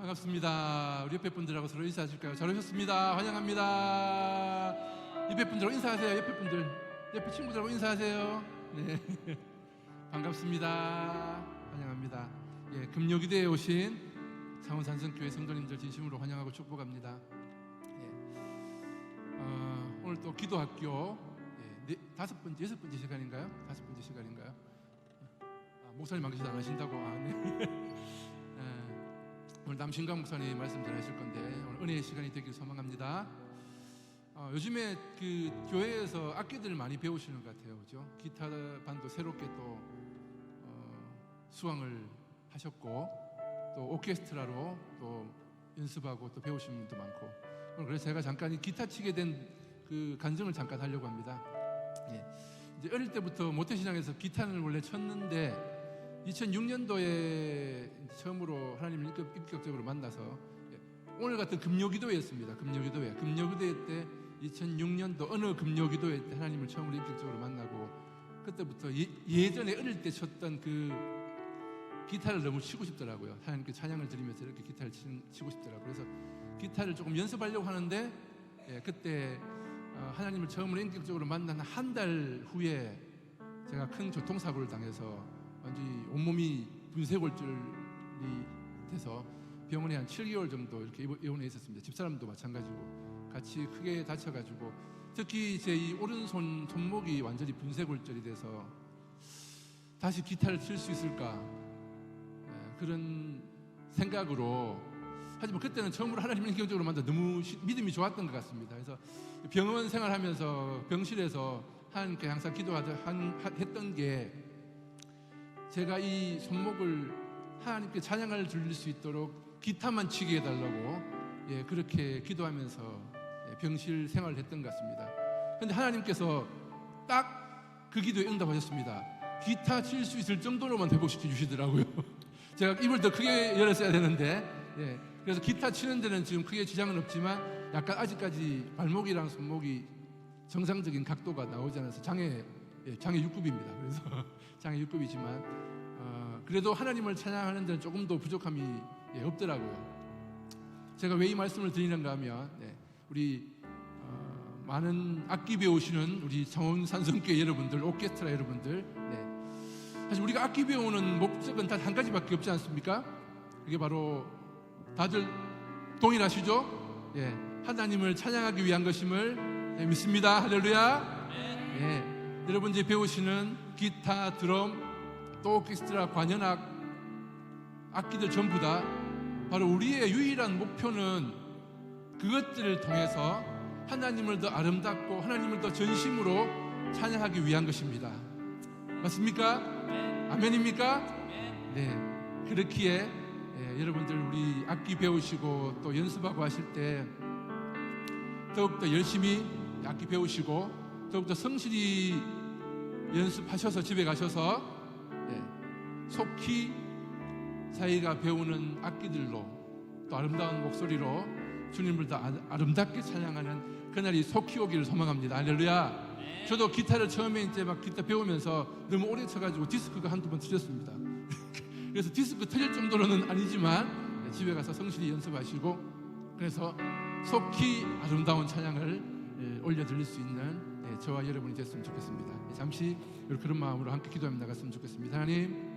반갑습니다. 우리 옆에 분들하고 서로 인사하실까요? 잘 오셨습니다. 환영합니다. 옆에 분들하고 인사하세요. 옆에 분들, 옆에 친구들하고 인사하세요. 네, 반갑습니다. 환영합니다. 예, 금요기대에 오신 창원산성교회 성도님들 진심으로 환영하고 축복합니다. 예, 오늘 또 기도학교 여섯 번째 시간인가요? 목사님 안 계셔서 안 하신다고. 네. 오늘 남신강 목사님 말씀 전하실 건데 오늘 은혜의 시간이 되길 소망합니다. 요즘에 그 교회에서 악기들을 많이 배우시는 것 같아요, 그죠? 기타 반도 새롭게 또 수강을 하셨고 또 오케스트라로 또 연습하고 또 배우시는 분도 많고, 오늘 그래서 제가 잠깐 이 기타 치게 된 그 간증을 잠깐 하려고 합니다. 예. 이제 어릴 때부터 모태신앙에서 기타를 원래 쳤는데 2006년도에 처음으로 하나님을 인격적으로 만나서 오늘 같은 금요기도회였습니다. 금요기도회 때 2006년도 어느 금요기도회 때 하나님을 처음으로 인격적으로 만나고, 그때부터 예전에 어릴 때 쳤던 그 기타를 너무 치고 싶더라고요. 하나님께 찬양을 드리면서 이렇게 기타를 치고 싶더라고요. 그래서 기타를 조금 연습하려고 하는데 그때 하나님을 처음으로 인격적으로 만난 한 달 후에 제가 큰 교통사고를 당해서 완전히 온몸이 분쇄골절이 돼서 병원에 한 7개월 정도 이렇게 입원해 있었습니다. 집사람도 마찬가지고 같이 크게 다쳐가지고, 특히 제 이 오른손 손목이 완전히 분쇄골절이 돼서 다시 기타를 칠 수 있을까 그런 생각으로, 하지만 그때는 처음으로 하나님을 인격적으로 만나 너무 믿음이 좋았던 것 같습니다. 그래서 병원 생활하면서 병실에서 하나님께 항상 했던 게, 제가 이 손목을 하나님께 찬양을 드릴 수 있도록 기타만 치게 해달라고 그렇게 기도하면서 병실 생활을 했던 것 같습니다. 그런데 하나님께서 딱 그 기도에 응답하셨습니다. 기타 칠 수 있을 정도로만 회복시켜 주시더라고요. 제가 입을 더 크게 열었어야 되는데, 그래서 기타 치는 데는 지금 크게 지장은 없지만 약간 아직까지 발목이랑 손목이 정상적인 각도가 나오지 않아서 장애 6급입니다. 그래서 장애 6급이지만 그래도 하나님을 찬양하는 데는 조금 더 부족함이 없더라고요. 제가 왜 이 말씀을 드리는가 하면 우리 많은 악기 배우시는 우리 창원산성교회 여러분들, 오케스트라 여러분들, 사실 우리가 악기 배우는 목적은 단 한 가지밖에 없지 않습니까? 그게 바로 다들 동일하시죠? 하나님을 찬양하기 위한 것임을 믿습니다. 할렐루야. 여러분 이제 배우시는 기타, 드럼, 또 오케스트라, 관현악, 악기들 전부 다 바로 우리의 유일한 목표는 그것들을 통해서 하나님을 더 아름답고 하나님을 더 전심으로 찬양하기 위한 것입니다. 맞습니까? 아멘입니까? 네. 그렇기에 여러분들 우리 악기 배우시고 또 연습하고 하실 때 더욱더 열심히 악기 배우시고 더욱더 성실히 연습하셔서 집에 가셔서 속히 자기가 배우는 악기들로 또 아름다운 목소리로 주님을 더 아름답게 찬양하는 그날이 속히 오기를 소망합니다. 할렐루야. 저도 기타를 처음에 이제 막 기타 배우면서 너무 오래 쳐가지고 디스크가 한두 번 틀렸습니다. 그래서 디스크 틀릴 정도로는 아니지만 집에 가서 성실히 연습하시고, 그래서 속히 아름다운 찬양을 올려드릴 수 있는 저와 여러분이 됐으면 좋겠습니다. 잠시 그런 마음으로 함께 기도하며 나갔으면 좋겠습니다. 하나님,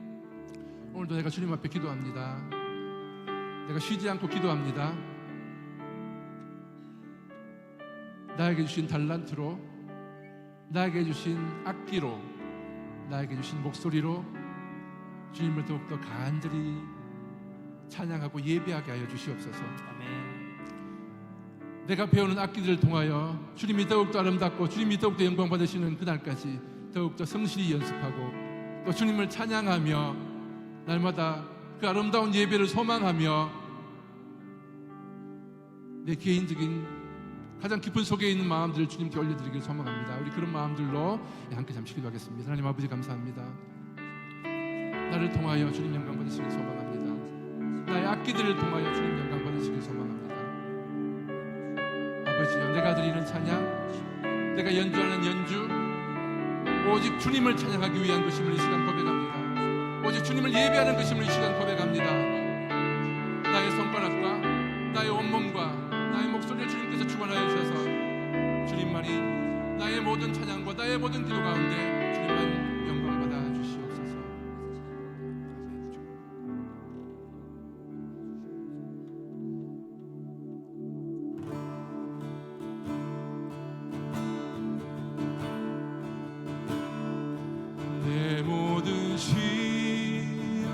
오늘도 내가 주님 앞에 기도합니다. 내가 쉬지 않고 기도합니다. 나에게 주신 달란트로, 나에게 주신 악기로, 나에게 주신 목소리로 주님을 더욱더 간절히 찬양하고 예배하게 하여 주시옵소서. 아멘. 내가 배우는 악기들을 통하여 주님이 더욱더 아름답고 주님이 더욱더 영광 받으시는 그날까지 더욱더 성실히 연습하고 또 주님을 찬양하며 날마다 그 아름다운 예배를 소망하며 내 개인적인 가장 깊은 속에 있는 마음들을 주님께 올려드리길 소망합니다. 우리 그런 마음들로 함께 잠시 기도하겠습니다. 하나님 아버지 감사합니다. 나를 통하여 주님 영광 받으시길 소망합니다. 나의 악기들을 통하여 주님 영광 받으시길 소망합니다. 아버지여, 내가 드리는 찬양, 내가 연주하는 연주, 오직 주님을 찬양하기 위한 것임을 이 시간 고백합니다. 오직 주님을 예배하는 것임을 이 시간 고백합니다. 나의 손가락과 모든 찬양과 나의 모든 기도 가운데 주님만 영광 받아 주시옵소서. 내 모든 시험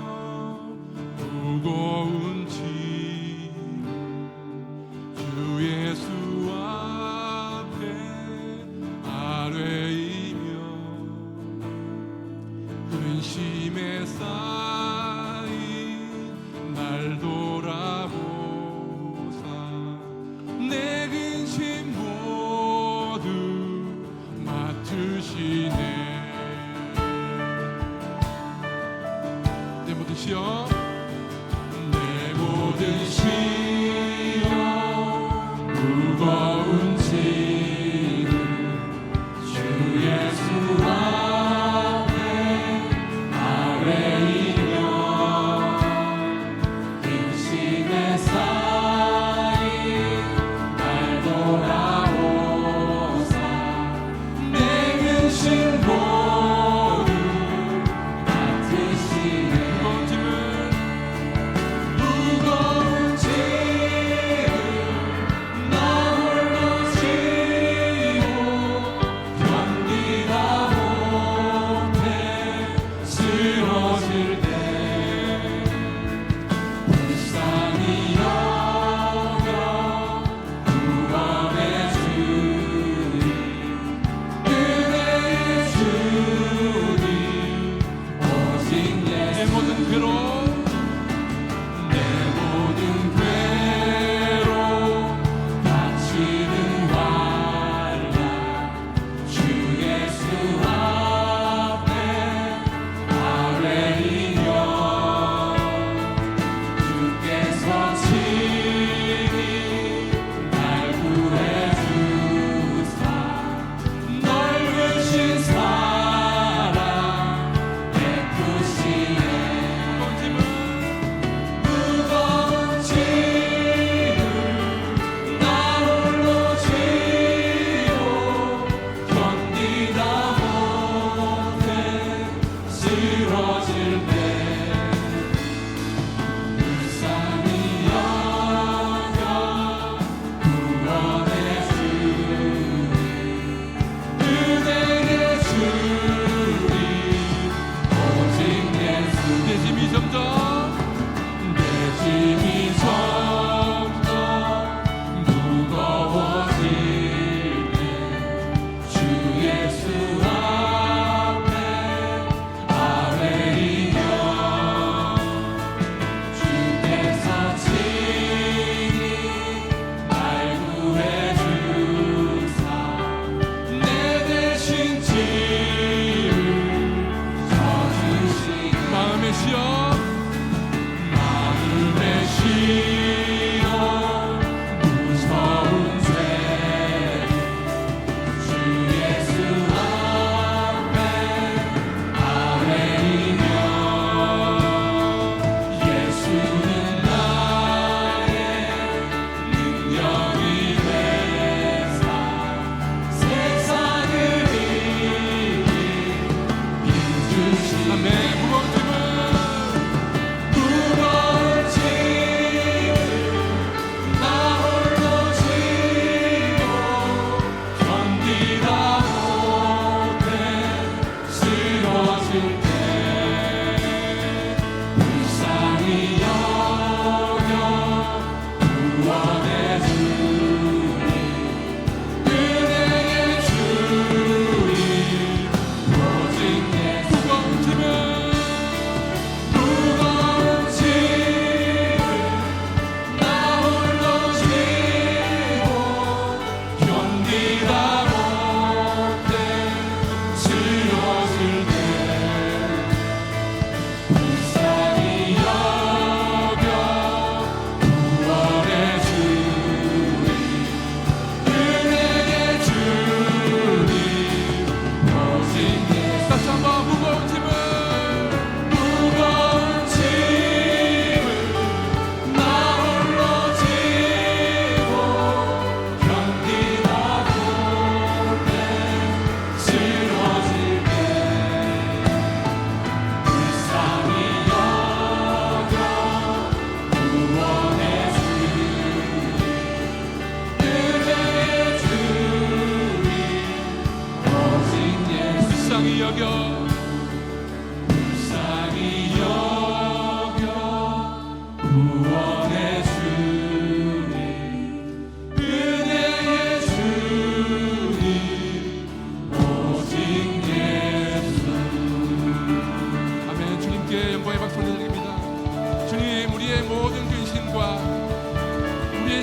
무거운 짐 주 예수 앞에 아뢰이며 근심에 쌓인 날 돌아보사 내 근심 모두 맡으시네. 내 모든 시험 내 모든 시험 무거운 짐을 주 예수 앞에 아뢰이며 근심에 쌓인 날 돌아오사 내 근심 모두 맡으시네. 무거운 짐을 나 홀로 지고 견디다 못해 쓰러질 때 불쌍히 여겨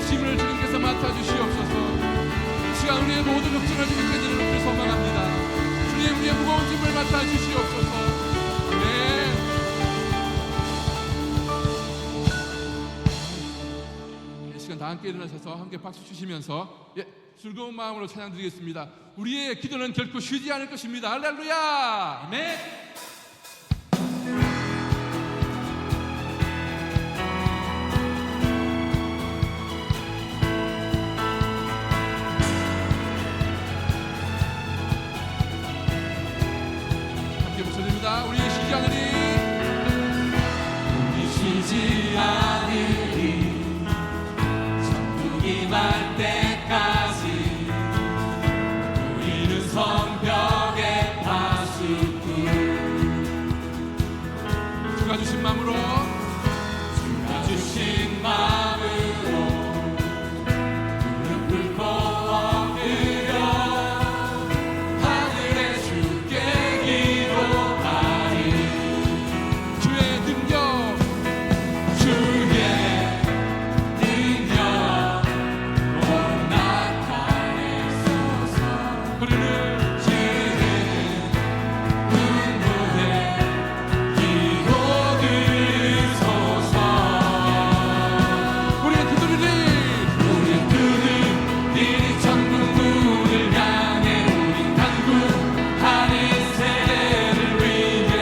우리의 짐을 주님께서 맡아주시옵소서. 이 시간 우리의 모든 걱정을 주님께 드리는 소망합니다. 주님, 우리의 무거운 짐을 맡아주시옵소서. 네. 이 시간 다 함께 일어나셔서 함께 박수 치시면서 즐거운 마음으로 찬양 드리겠습니다. 우리의 기도는 결코 쉬지 않을 것입니다. 할렐루야. 아멘. 함께 부르짖습니다. 우리 쉬지 않으리. 우리 쉬지 않으리. 천국이 말 때까지 우리는 성벽의 파수꾼. 주가 주신 마음으로 주가 주신 마음으로 무릎 꿇고 엎드려 하늘에 주께 기도하리. 주의 능력, 주의 능력 곧 나타내소서. 흐르는 주는 눈물에 기도 드리소서. 우리의 두드리리. 우리 그들이 천국 문을 향해 우리 간구하는 세대를 위해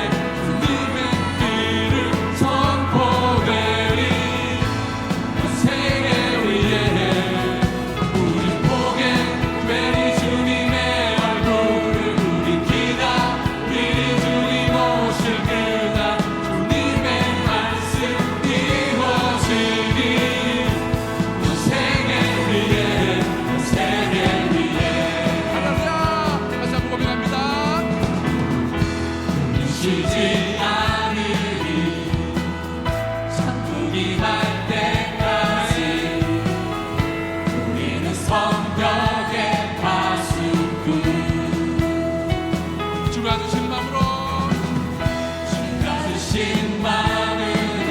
주님의 길을 선포되리. 온 세계 위에 우리 보게 되리 주님의 얼굴을. 우리 기다리리 주님 오실 그날. 주님의 말씀 이루어지리. 온 세계 위에 온 세계 위에 할렐루야. 다시 한번 고백합니다. 쉬지 않으리. 천국이 말 때까지 우리는 성벽의 파수꾼. 주가 주신 마음으로 주가 주신 마음으로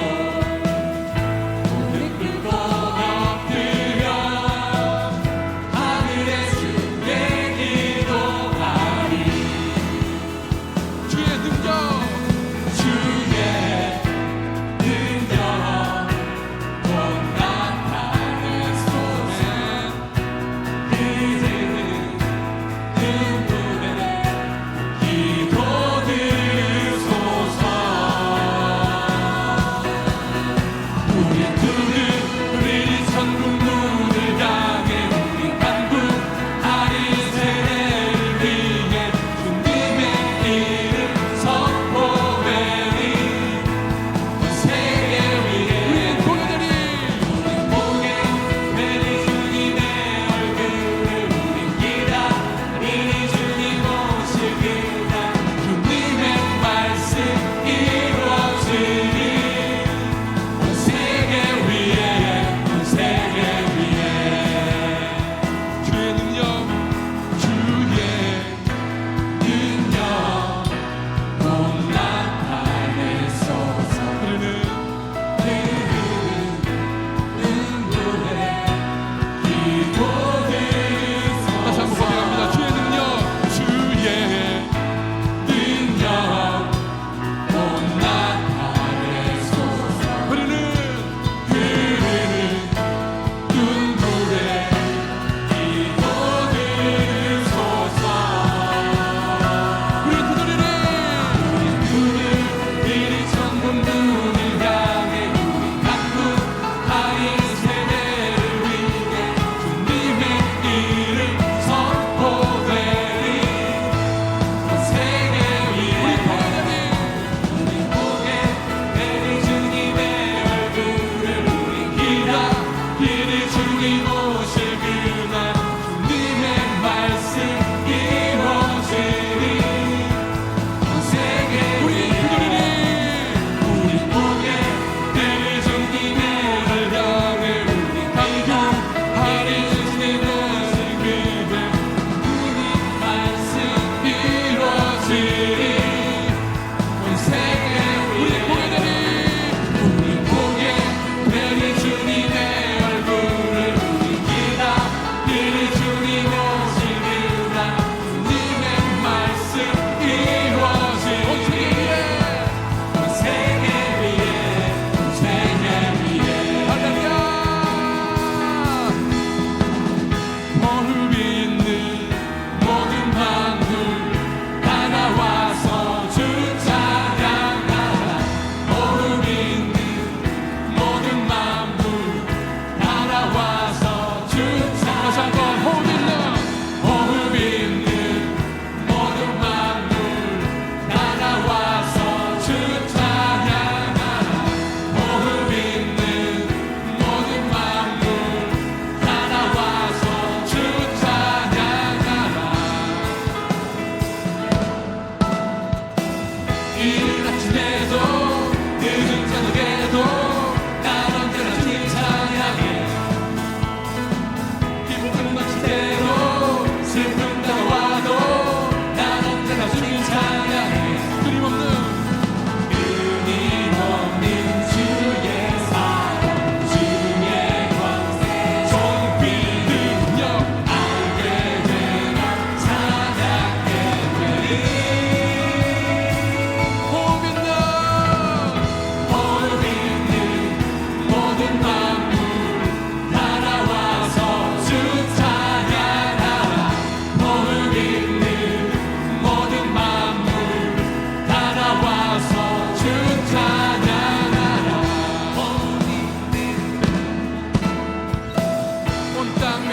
무릎 꿇고 엎드려 하늘에 주께 기도하리. 주의 능력, 주의 능력 곧 나타내소서. 그들은 눈물에 기도 드리소서. 우리 그들이 천국 문을 향해 우리 간구하리. 세대를 위해 주님의 이름 선포되리. 온 세계 위에 우리의 고개들이 우리 보게 되리 주님의 얼굴을. 우리 기다리리 주님 오실 그날. 주님의 말씀 이루어지리. 온 세계 위에 온 세계 위에 주의 능력, 주의 능력 곧 나타내소서. 흐르는 눈물에 기도 드리소서. 다시 한번 고백합니다. 주의 능력, 주의 능력 곧 나타내소서. 흐르는 눈물에 기도 드리소서. 우리 두드리리. 그들이 천국 문을 향해 우리 간구하리. 세대를 위해 주님의 이름 선포되리. 온 세계 위에 우리 보게 되리 주님의 얼굴을. 우리 기다리리 주님 오실 그날. 주님의 말씀 이루어지리. 온 세계 우리 위에 두드리리. 우리 보게 되리 주님의 얼굴을. 우리 간구하리. 주님 오실 그날. 주님 말씀 이루어지리. 온 세계 우리 위에 고개들이 우리 보게 되리 주님의 얼굴을.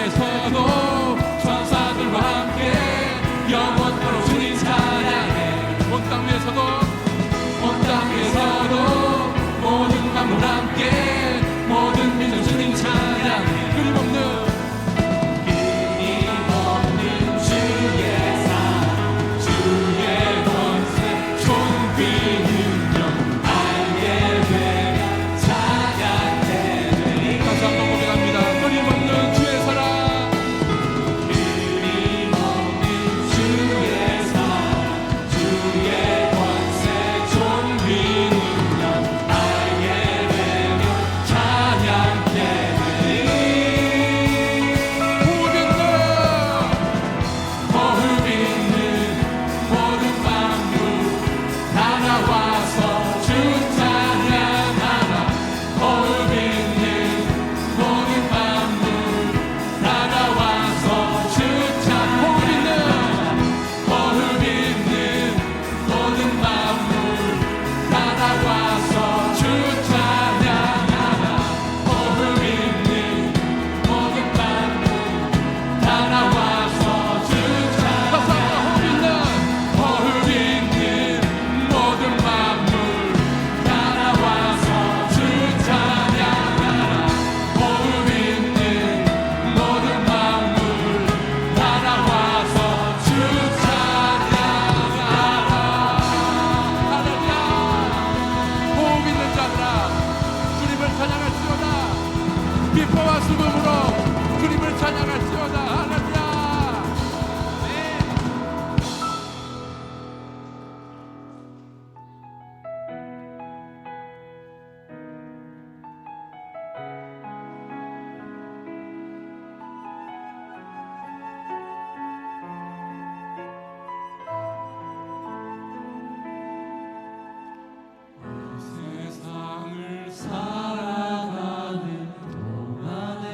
땅에서도 천사들과 함께 영원토록 주님 찬양해. 온 땅 위에서도 온 땅에서도 모든 만물 함께 모든 민족 주님 찬양해. 끊임없는 끊임없는 주의 사랑 주의 권세 존귀 능력 알게 되면 찬양되리. 다시 한번 고백합니다. 끊임없는 주의 사랑 끊임없는 주의 사랑 주의 권세 존귀 능력 알게 되면 찬양되리. 호흡 있는 모든 만물 다 나와서 주 찬양하라. 호흡 있는 모든 만물 다 나와서 주 찬양하라. 호흡 있는 모든 만물 다 나와서 주 찬양하라. 호흡 있는 모든 만물 다 나와서 주 찬양하라. 호흡 있는 모든 만물 다 나와서 주 찬양하라. 호흡 있는 모든 만물 다 나와서 주 찬양하라. 할렐루야. 호흡 있는 자들아 주님을 찬양할지어다. 기뻐와 수금으로 주님을 찬양할지어다. 할렐루야. 세상을 살아가는 동안에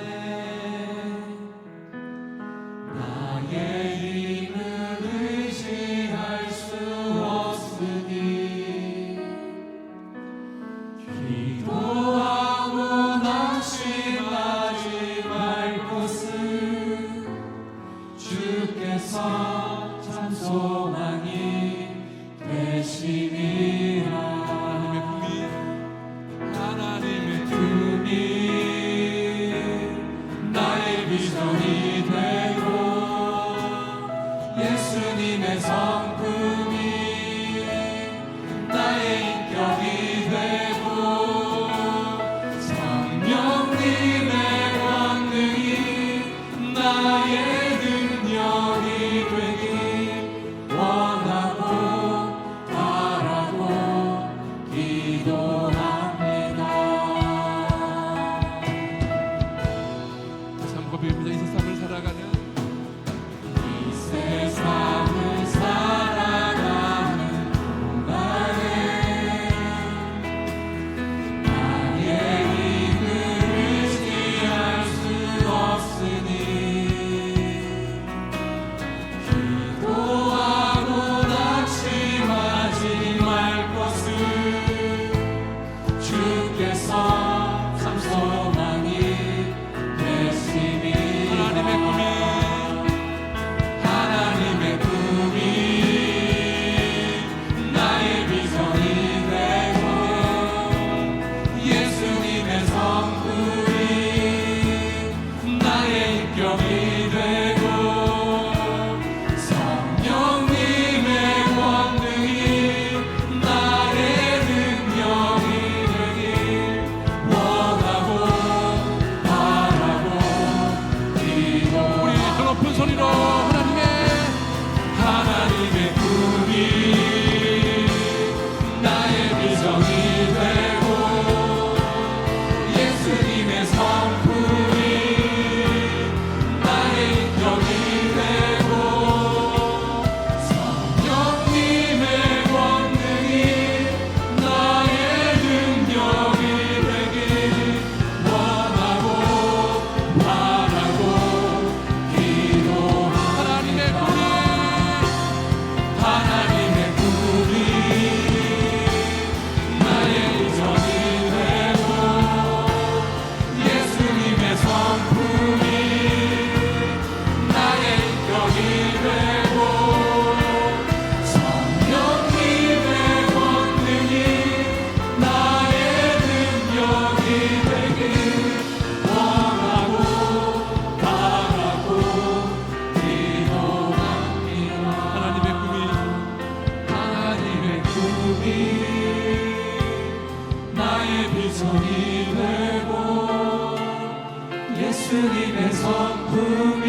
예수님의 성품이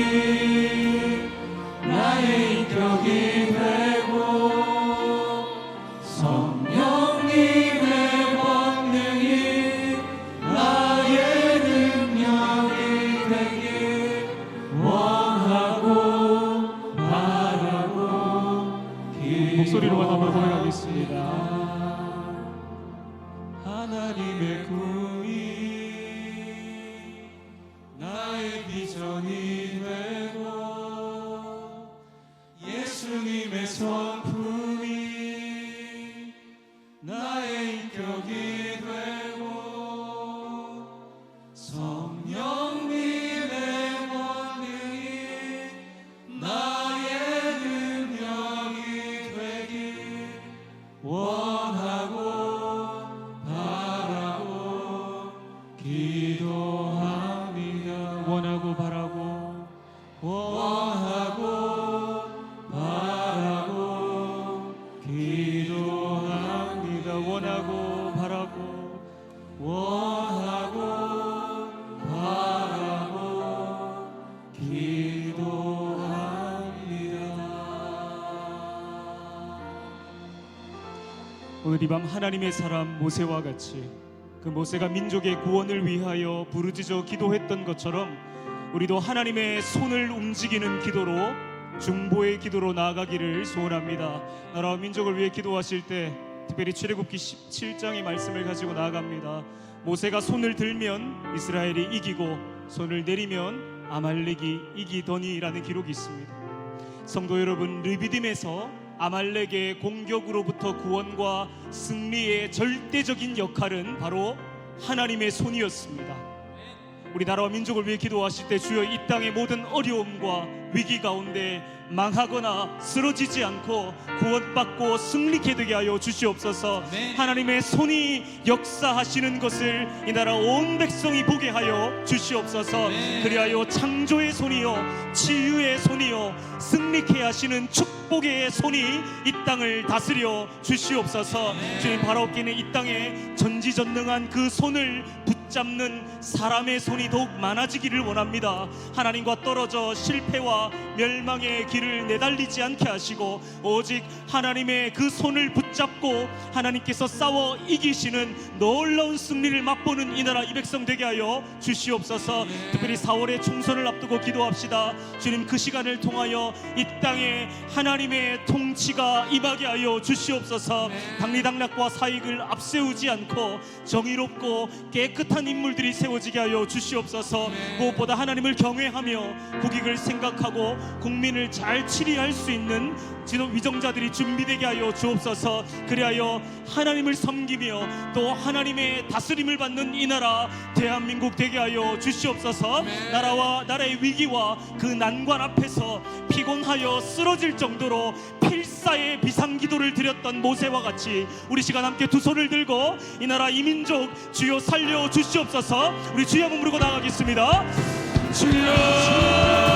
나의 인격이 되고 성령님의 권능이 나의 능력이 되길 원하고 바라고 목소리로만 한번 고백하겠습니다. 하나님의 꿈이 나의 비전이 되고 예수님의 성품이 나의 인격이 되고 성령님의 권능이 나의 능력이 되길 원하고 바라고 기도합니다. 원하고 바라고 원하고 바라고 기도합니다. 원하고 바라고 원하고 바라고 기도합니다. 오늘 이 밤 하나님의 사람 모세와 같이 그 모세가 민족의 구원을 위하여 부르짖어 기도했던 것처럼 우리도 하나님의 손을 움직이는 기도로 중보의 기도로 나아가기를 소원합니다. 나라와 민족을 위해 기도하실 때 특별히 출애굽기 17장의 말씀을 가지고 나아갑니다. 모세가 손을 들면 이스라엘이 이기고 손을 내리면 아말렉이 이기더니라는 기록이 있습니다. 성도 여러분, 르비딤에서 아말렉의 공격으로부터 구원과 승리의 절대적인 역할은 바로 하나님의 손이었습니다. 우리 나라와 민족을 위해 기도하실 때 주여 이 땅의 모든 어려움과 위기 가운데 망하거나 쓰러지지 않고 구원받고 승리케 되게 하여 주시옵소서. 하나님의 손이 역사하시는 것을 이 나라 온 백성이 보게 하여 주시옵소서. 그리하여 창조의 손이요 치유의 손이요 승리케 하시는 축복의 손이 이 땅을 다스려 주시옵소서. 주님 바라옵기는 이 땅에 전지전능한 그 손을 붙잡는 사람의 손이 더욱 많아지기를 원합니다. 하나님과 떨어져 실패와 멸망의 길을 내달리지 않게 하시고 오직 하나님의 그 손을 붙잡고 하나님께서 싸워 이기시는 놀라운 승리를 맛보는 이 나라 이 백성 되게 하여 주시옵소서. 특별히 4월의 총선을 앞두고 기도합시다. 주님 그 시간을 통하여 이 땅에 하나님의 통치가 임하게 하여 주시옵소서. 당리당략과 사익을 앞세우지 않고 정의롭고 깨끗한 인물들이 세워지게 하여 주시옵소서. 무엇보다 하나님을 경외하며 국익을 생각하고 국민을 잘 치리할 수 있는 지도 위정자들이 준비되게 하여 주옵소서. 그리하여 하나님을 섬기며 또 하나님의 다스림을 받는 이 나라 대한민국 되게 하여 주시옵소서. 나라와 나라의 위기와 그 난관 앞에서 피곤하여 쓰러질 정도로 필사의 비상기도를 드렸던 모세와 같이 우리 시간 함께 두 손을 들고 이 나라 이 민족 주여 살려 주시옵소서. 우리 주여 한번 부르고 나가겠습니다. 주여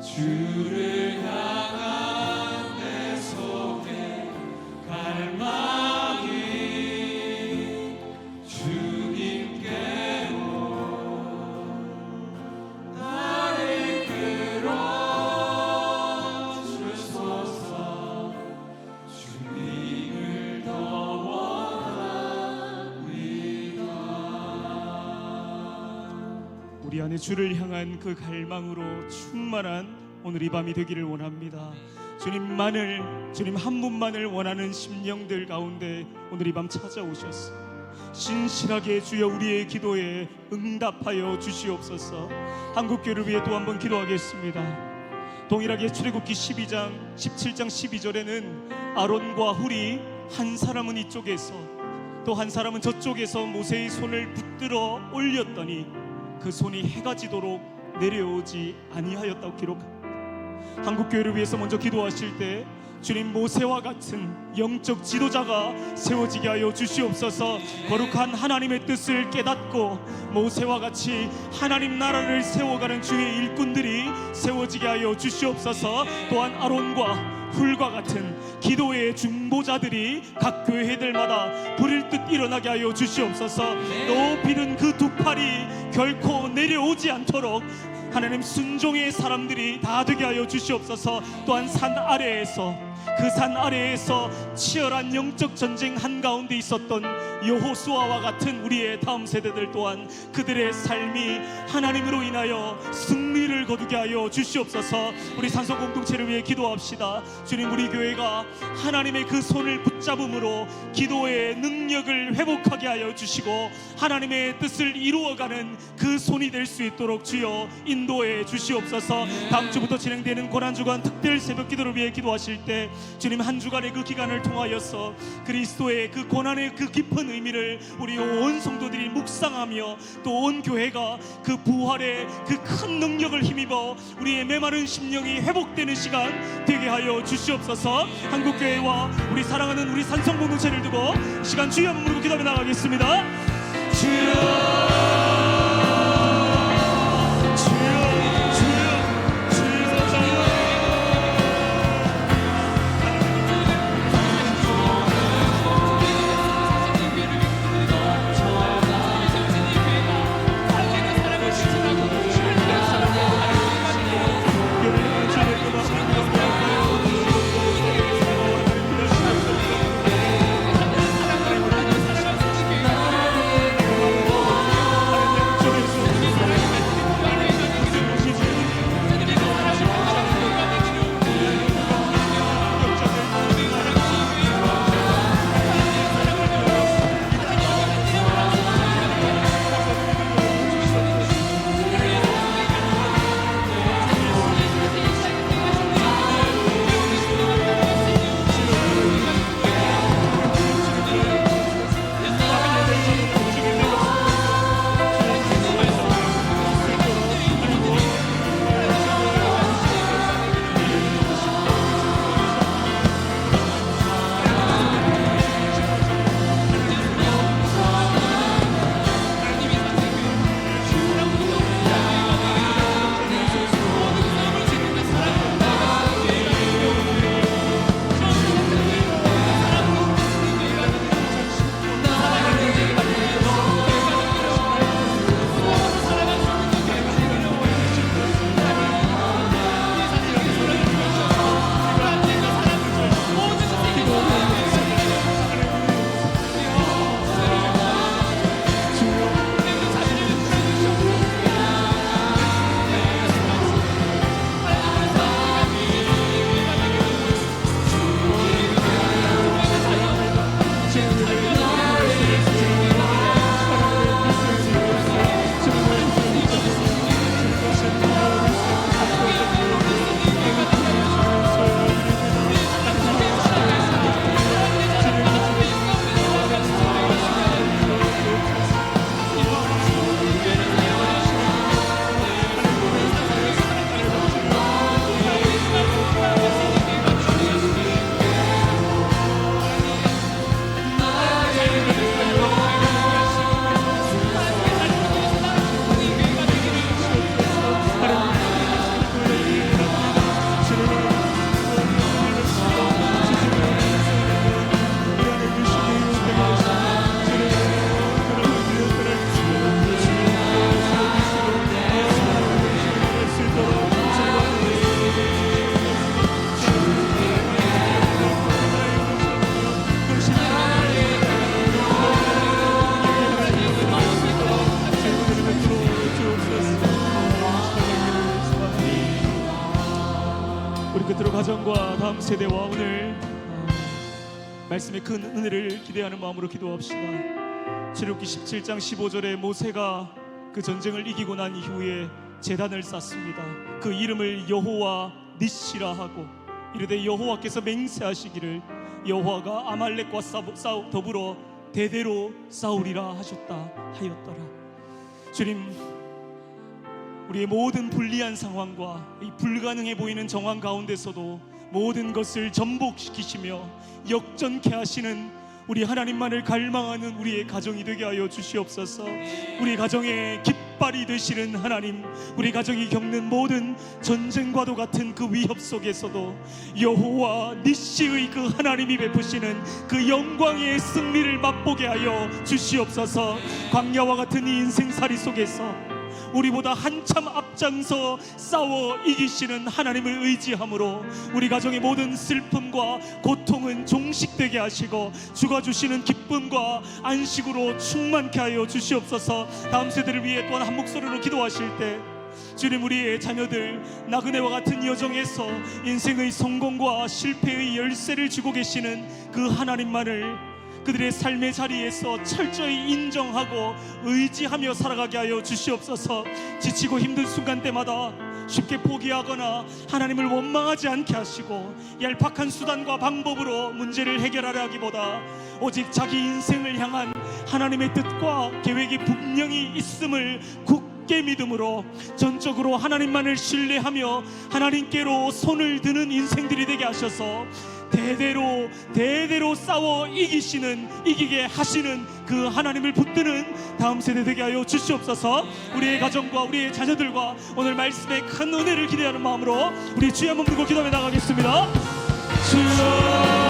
주를 향한 내 속에 갈망이 주님께로 나를 끌어 주소서. 주님을 더 원합니다. 우리 안에 주를 향한 그 갈망으로 충만한 오늘 이 밤이 되기를 원합니다. 주님만을, 주님 한 분만을 원하는 심령들 가운데 오늘 이 밤 찾아오셨어. 신실하게 주여 우리의 기도에 응답하여 주시옵소서. 한국교회를 위해 또 한번 기도하겠습니다. 동일하게 출애굽기 17장 12절에는 아론과 훌이 한 사람은 이쪽에서 또 한 사람은 저쪽에서 모세의 손을 붙들어 올렸더니 그 손이 해가 지도록 내려오지 아니하였다고 기록합니다. 한국교회를 위해서 먼저 기도하실 때 주님 모세와 같은 영적 지도자가 세워지게 하여 주시옵소서. 거룩한 하나님의 뜻을 깨닫고 모세와 같이 하나님 나라를 세워가는 주의 일꾼들이 세워지게 하여 주시옵소서. 또한 아론과 훌과 같은 기도의 중보자들이 각 교회들마다 불일 듯 일어나게 하여 주시옵소서. 높이는 그 두 팔이 결코 내려오지 않도록 하나님 순종의 사람들이 다 되게 하여 주시옵소서. 또한 산 아래에서 그 산 아래에서 치열한 영적 전쟁 한가운데 있었던 여호수아와 같은 우리의 다음 세대들 또한 그들의 삶이 하나님으로 인하여 승리를 거두게 하여 주시옵소서. 우리 산소 공동체를 위해 기도합시다. 주님 우리 교회가 하나님의 그 손을 붙잡음으로 기도의 능력을 회복하게 하여 주시고 하나님의 뜻을 이루어가는 그 손이 될 수 있도록 주여 인도해 주시옵소서. 다음 주부터 진행되는 고난주간 특별 새벽 기도를 위해 기도하실 때 주님 한 주간의 그 기간을 통하여서 그리스도의 그 고난의 그 깊은 의미를 우리 온 성도들이 묵상하며 또 온 교회가 그 부활의 그 큰 능력을 힘입어 우리의 메마른 심령이 회복되는 시간 되게 하여 주시옵소서. 한국교회와 우리 사랑하는 우리 산성공동체를 두고 시간 주여 한번 부르고 기도하며 나가겠습니다. 끝으로 가정과 다음 세대와 오늘 말씀의 큰 은혜를 기대하는 마음으로 기도합시다. 출애굽기 17장 15절에 모세가 그 전쟁을 이기고 난 이후에 제단을 쌓습니다. 그 이름을 여호와 니시라 하고 이르되 여호와께서 맹세하시기를 여호와가 아말렉과 더불어 대대로 싸우리라 하셨다 하였더라. 주님, 우리의 모든 불리한 상황과 이 불가능해 보이는 정황 가운데서도 모든 것을 전복시키시며 역전케 하시는 우리 하나님만을 갈망하는 우리의 가정이 되게 하여 주시옵소서. 우리 가정의 깃발이 되시는 하나님, 우리 가정이 겪는 모든 전쟁과도 같은 그 위협 속에서도 여호와 니시의 그 하나님이 베푸시는 그 영광의 승리를 맛보게 하여 주시옵소서. 광야와 같은 이 인생살이 속에서 우리보다 한참 앞장서 싸워 이기시는 하나님을 의지함으로 우리 가정의 모든 슬픔과 고통은 종식되게 하시고 주가 주시는 기쁨과 안식으로 충만케 하여 주시옵소서. 다음 세대를 위해 또한 한 목소리로 기도하실 때 주님, 우리의 자녀들 나그네와 같은 여정에서 인생의 성공과 실패의 열쇠를 주고 계시는 그 하나님만을 그들의 삶의 자리에서 철저히 인정하고 의지하며 살아가게 하여 주시옵소서. 지치고 힘든 순간 때마다 쉽게 포기하거나 하나님을 원망하지 않게 하시고 얄팍한 수단과 방법으로 문제를 해결하려 하기보다 오직 자기 인생을 향한 하나님의 뜻과 계획이 분명히 있음을 굳게 믿음으로 전적으로 하나님만을 신뢰하며 하나님께로 손을 드는 인생들이 되게 하셔서 대대로 싸워 이기게 하시는 그 하나님을 붙드는 다음 세대 되게 하여 주시옵소서. 우리의 가정과 우리의 자녀들과 오늘 말씀의 큰 은혜를 기대하는 마음으로 우리 주여 한번 부르고 기도해 나가겠습니다. 주여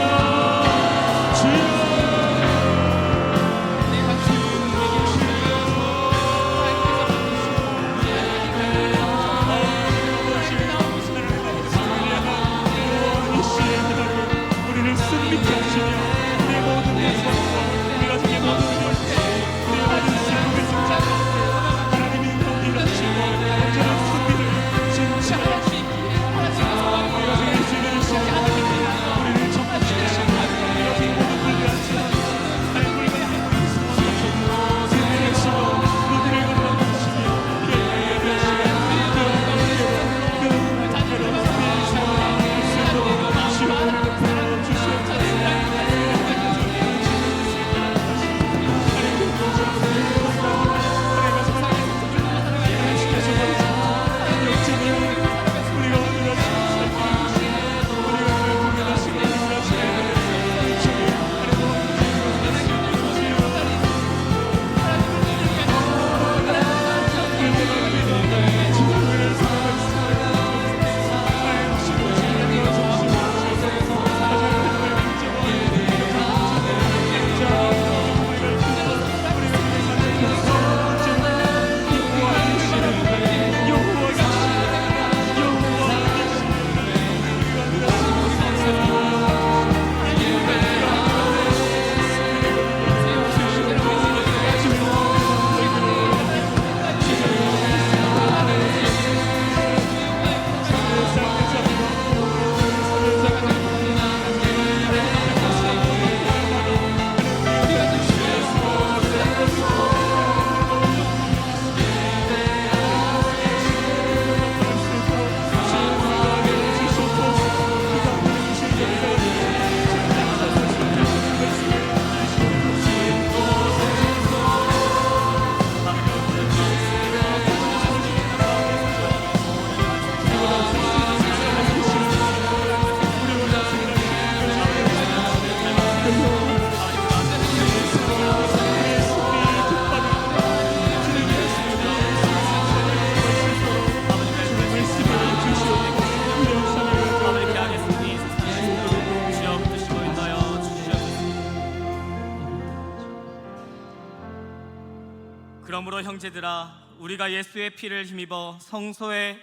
그러므로 형제들아, 우리가 예수의 피를 힘입어 성소에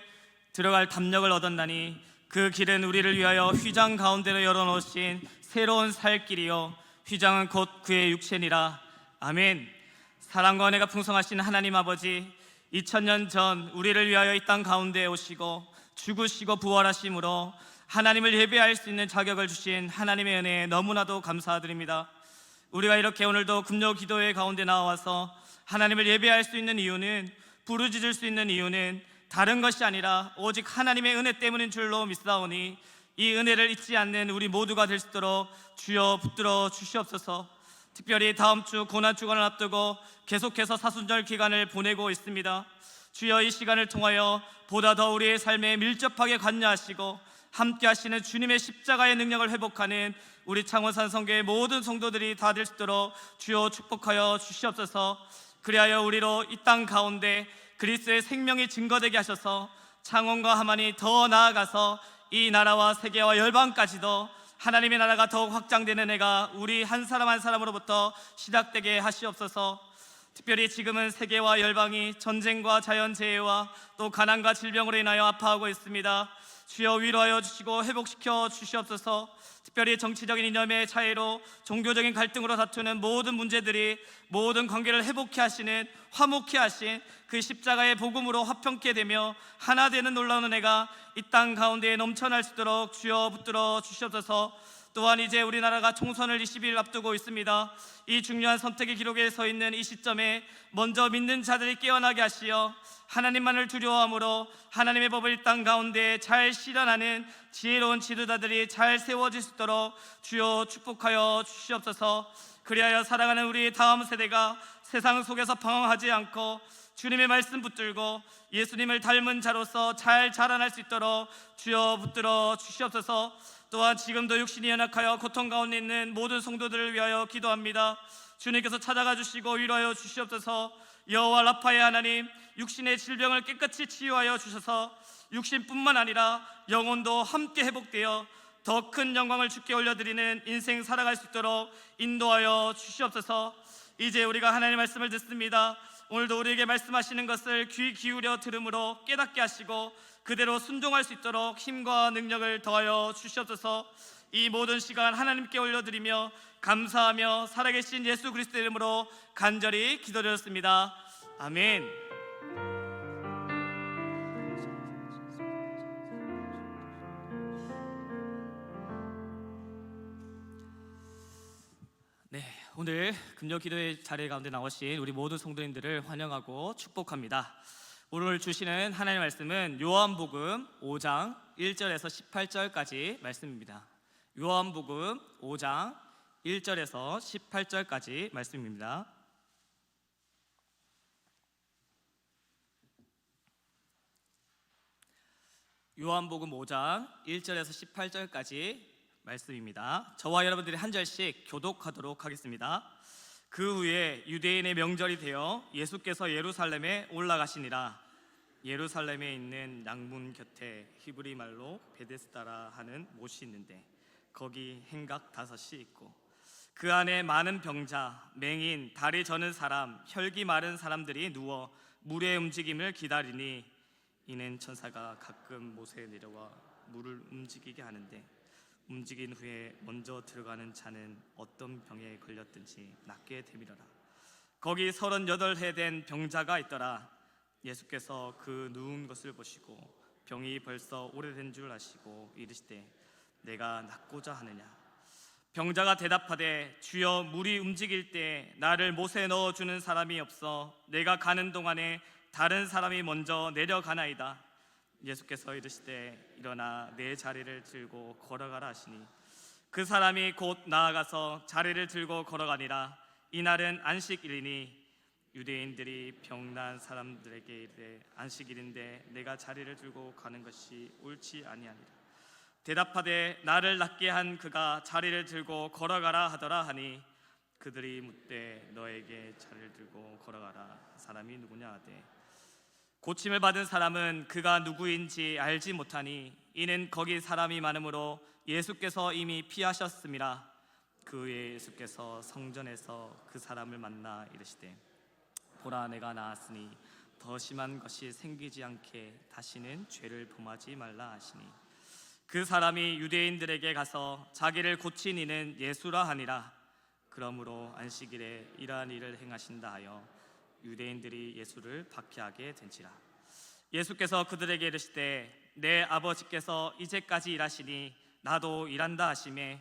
들어갈 담력을 얻었나니 그 길은 우리를 위하여 휘장 가운데로 열어놓으신 새로운 살 길이요 휘장은 곧 그의 육체니라. 아멘. 사랑과 은혜가 풍성하신 하나님 아버지, 2000년 전 우리를 위하여 이 땅 가운데에 오시고 죽으시고 부활하심으로 하나님을 예배할 수 있는 자격을 주신 하나님의 은혜에 너무나도 감사드립니다. 우리가 이렇게 오늘도 금요 기도회 가운데 나와서 하나님을 예배할 수 있는 이유는, 부르짖을 수 있는 이유는 다른 것이 아니라 오직 하나님의 은혜 때문인 줄로 믿사오니 이 은혜를 잊지 않는 우리 모두가 될 수 있도록 주여 붙들어 주시옵소서. 특별히 다음 주 고난주간을 앞두고 계속해서 사순절 기간을 보내고 있습니다. 주여 이 시간을 통하여 보다 더 우리의 삶에 밀접하게 관여하시고 함께 하시는 주님의 십자가의 능력을 회복하는 우리 창원산 성교의 모든 성도들이 다 될 수 있도록 주여 축복하여 주시옵소서. 그리하여 우리로 이 땅 가운데 그리스도의 생명이 증거되게 하셔서 창원과 함안이 더 나아가서 이 나라와 세계와 열방까지도 하나님의 나라가 더욱 확장되는 해가 우리 한 사람 한 사람으로부터 시작되게 하시옵소서. 특별히 지금은 세계와 열방이 전쟁과 자연재해와 또 가난과 질병으로 인하여 아파하고 있습니다. 주여 위로하여 주시고 회복시켜 주시옵소서. 특별히 정치적인 이념의 차이로 종교적인 갈등으로 다투는 모든 문제들이 모든 관계를 회복케 하시는, 화목케 하신 그 십자가의 복음으로 화평케 되며 하나 되는 놀라운 은혜가 이 땅 가운데에 넘쳐날 수 있도록 주여 붙들어 주시옵소서. 또한 이제 우리나라가 총선을 20일 앞두고 있습니다. 이 중요한 선택의 기록에 서 있는 이 시점에 먼저 믿는 자들이 깨어나게 하시어 하나님만을 두려워함으로 하나님의 법을 이 땅 가운데 잘 실현하는 지혜로운 지도자들이 잘 세워질 수 있도록 주여 축복하여 주시옵소서. 그리하여 살아가는 우리 다음 세대가 세상 속에서 방황하지 않고 주님의 말씀 붙들고 예수님을 닮은 자로서 잘 자라날 수 있도록 주여 붙들어 주시옵소서. 또한 지금도 육신이 연약하여 고통 가운데 있는 모든 성도들을 위하여 기도합니다. 주님께서 찾아가 주시고 위로하여 주시옵소서. 여호와 라파의 하나님, 육신의 질병을 깨끗이 치유하여 주셔서 육신뿐만 아니라 영혼도 함께 회복되어 더 큰 영광을 주께 올려드리는 인생 살아갈 수 있도록 인도하여 주시옵소서. 이제 우리가 하나님의 말씀을 듣습니다. 오늘도 우리에게 말씀하시는 것을 귀 기울여 들음으로 깨닫게 하시고 그대로 순종할 수 있도록 힘과 능력을 더하여 주시옵소서. 이 모든 시간 하나님께 올려드리며 감사하며 살아계신 예수 그리스도의 이름으로 간절히 기도드렸습니다. 아멘. 네, 오늘 금요 기도의 자리 가운데 나오신 우리 모든 성도님들을 환영하고 축복합니다. 오늘 주시는 하나님의 말씀은 요한복음 5장 1절에서 18절까지 말씀입니다. 요한복음 5장 1절에서 18절까지 말씀입니다. 요한복음 5장 1절에서 18절까지 말씀입니다. 저와 여러분들이 한 절씩 교독하도록 하겠습니다. 그 후에 유대인의 명절이 되어 예수께서 예루살렘에 올라가시니라. 예루살렘에 있는 양문 곁에 히브리 말로 베데스다라 하는 못이 있는데 거기 행각 5이 있고 그 안에 많은 병자, 맹인, 다리 저는 사람, 혈기 마른 사람들이 누워 물의 움직임을 기다리니 이는 천사가 가끔 못에 내려와 물을 움직이게 하는데 움직인 후에 먼저 들어가는 자는 어떤 병에 걸렸든지 낫게 되밀어라. 거기 38해 된 병자가 있더라. 예수께서 그 누운 것을 보시고 병이 벌써 오래된 줄 아시고 이르시되 내가 낫고자 하느냐. 병자가 대답하되 주여 물이 움직일 때 나를 못에 넣어주는 사람이 없어 내가 가는 동안에 다른 사람이 먼저 내려가나이다. 예수께서 이르시되 일어나 내 자리를 들고 걸어가라 하시니 그 사람이 곧 나아가서 자리를 들고 걸어가니라. 이날은 안식일이니 유대인들이 병난 사람들에게 이르되 안식일인데 내가 자리를 들고 가는 것이 옳지 아니하니라. 대답하되 나를 낫게 한 그가 자리를 들고 걸어가라 하더라 하니 그들이 묻되 너에게 자리를 들고 걸어가라 사람이 누구냐 하되 고침을 받은 사람은 그가 누구인지 알지 못하니 이는 거기 사람이 많으므로 예수께서 이미 피하셨음이라. 그 후에 예수께서 성전에서 그 사람을 만나 이르시되 보라 내가 나았으니 더 심한 것이 생기지 않게 다시는 죄를 범하지 말라 하시니 그 사람이 유대인들에게 가서 자기를 고친 이는 예수라 하니라. 그러므로 안식일에 이러한 일을 행하신다 하여 유대인들이 예수를 박해하게 된지라. 예수께서 그들에게 이르시되 내 아버지께서 이제까지 일하시니 나도 일한다 하시매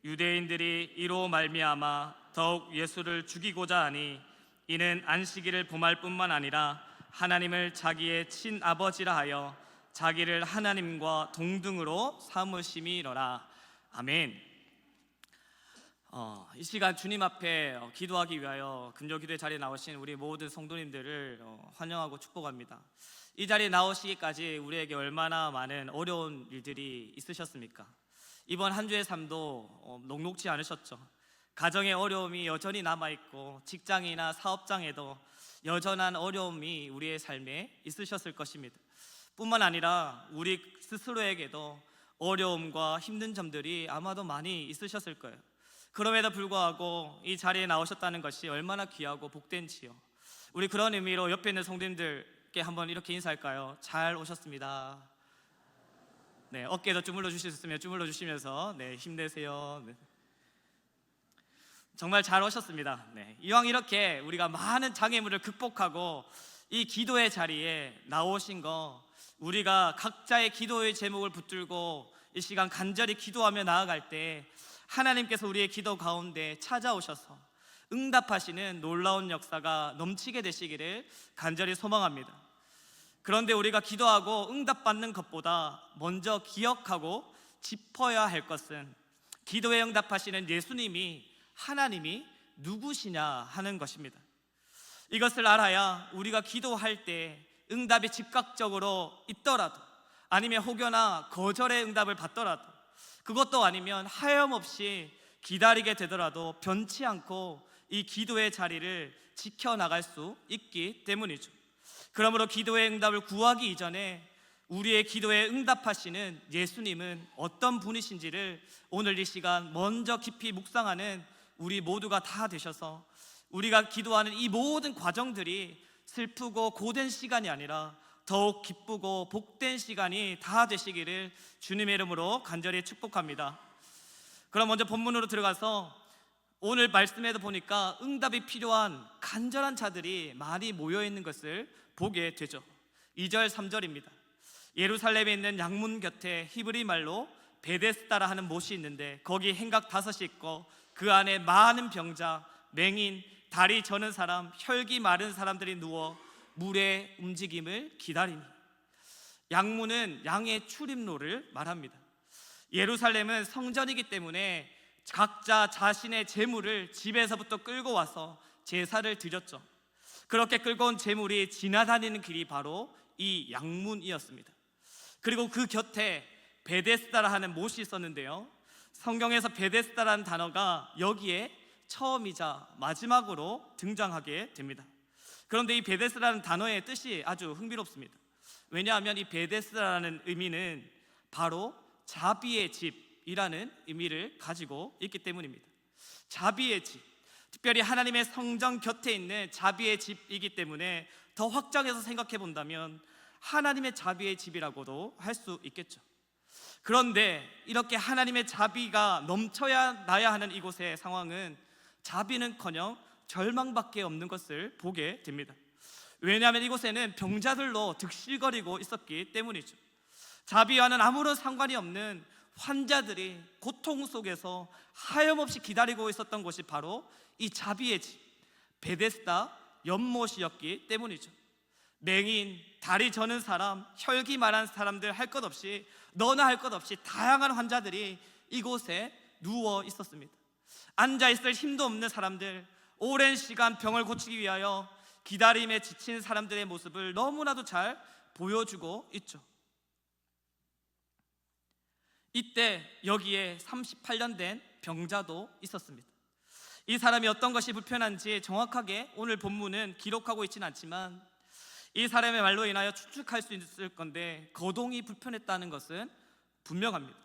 유대인들이 이로 말미암아 더욱 예수를 죽이고자 하니 이는 안식일을 범할 뿐만 아니라 하나님을 자기의 친아버지라 하여 자기를 하나님과 동등으로 삼으심이로라. 아멘. 이 시간 주님 앞에 기도하기 위하여 금요기도의 자리에 나오신 우리 모든 성도님들을 환영하고 축복합니다. 이 자리에 나오시기까지 우리에게 얼마나 많은 어려운 일들이 있으셨습니까? 이번 한 주의 삶도 녹록지 않으셨죠. 가정의 어려움이 여전히 남아있고 직장이나 사업장에도 여전한 어려움이 우리의 삶에 있으셨을 것입니다. 뿐만 아니라 우리 스스로에게도 어려움과 힘든 점들이 아마도 많이 있으셨을 거예요. 그럼에도 불구하고 이 자리에 나오셨다는 것이 얼마나 귀하고 복된지요. 우리 그런 의미로 옆에 있는 성도님들께 한번 이렇게 인사할까요? 잘 오셨습니다. 네, 어깨도 주물러 주실 수 있으면 주물러 주시면서 네, 힘내세요. 네. 정말 잘 오셨습니다. 네, 이왕 이렇게 우리가 많은 장애물을 극복하고 이 기도의 자리에 나오신 거, 우리가 각자의 기도의 제목을 붙들고 이 시간 간절히 기도하며 나아갈 때 하나님께서 우리의 기도 가운데 찾아오셔서 응답하시는 놀라운 역사가 넘치게 되시기를 간절히 소망합니다. 그런데 우리가 기도하고 응답받는 것보다 먼저 기억하고 짚어야 할 것은 기도에 응답하시는 예수님이, 하나님이 누구시냐 하는 것입니다. 이것을 알아야 우리가 기도할 때 응답이 즉각적으로 있더라도, 아니면 혹여나 거절의 응답을 받더라도, 그것도 아니면 하염없이 기다리게 되더라도 변치 않고 이 기도의 자리를 지켜나갈 수 있기 때문이죠. 그러므로 기도의 응답을 구하기 이전에 우리의 기도에 응답하시는 예수님은 어떤 분이신지를 오늘 이 시간 먼저 깊이 묵상하는 우리 모두가 다 되셔서 우리가 기도하는 이 모든 과정들이 슬프고 고된 시간이 아니라 더욱 기쁘고 복된 시간이 다 되시기를 주님의 이름으로 간절히 축복합니다. 그럼 먼저 본문으로 들어가서 오늘 말씀에도 보니까 응답이 필요한 간절한 자들이 많이 모여 있는 것을 보게 되죠. 2절 3절입니다. 예루살렘에 있는 양문 곁에 히브리 말로 베데스다라 하는 못이 있는데 거기 행각 5이 있고 그 안에 많은 병자, 맹인, 다리 저는 사람, 혈기 마른 사람들이 누워 물의 움직임을 기다리니. 양문은 양의 출입로를 말합니다. 예루살렘은 성전이기 때문에 각자 자신의 재물을 집에서부터 끌고 와서 제사를 드렸죠. 그렇게 끌고 온 재물이 지나다니는 길이 바로 이 양문이었습니다. 그리고 그 곁에 베데스다라 하는 못이 있었는데요, 성경에서 베데스다라는 단어가 여기에 처음이자 마지막으로 등장하게 됩니다. 그런데 이 베데스다라는 단어의 뜻이 아주 흥미롭습니다. 왜냐하면 이 베데스다라는 의미는 바로 자비의 집이라는 의미를 가지고 있기 때문입니다. 자비의 집, 특별히 하나님의 성전 곁에 있는 자비의 집이기 때문에 더 확장해서 생각해 본다면 하나님의 자비의 집이라고도 할 수 있겠죠. 그런데 이렇게 하나님의 자비가 넘쳐야 나야 하는 이곳의 상황은 자비는커녕 절망밖에 없는 것을 보게 됩니다. 왜냐하면 이곳에는 병자들로 득실거리고 있었기 때문이죠. 자비와는 아무런 상관이 없는 환자들이 고통 속에서 하염없이 기다리고 있었던 곳이 바로 이 자비의 집 베데스다 연못이었기 때문이죠. 맹인, 다리 저는 사람, 혈기 말한 사람들 할 것 없이, 너나 할 것 없이 다양한 환자들이 이곳에 누워 있었습니다. 앉아있을 힘도 없는 사람들, 오랜 시간 병을 고치기 위하여 기다림에 지친 사람들의 모습을 너무나도 잘 보여주고 있죠. 이때 여기에 38년 된 병자도 있었습니다. 이 사람이 어떤 것이 불편한지 정확하게 오늘 본문은 기록하고 있지는 않지만 이 사람의 말로 인하여 추측할 수 있을 건데 거동이 불편했다는 것은 분명합니다.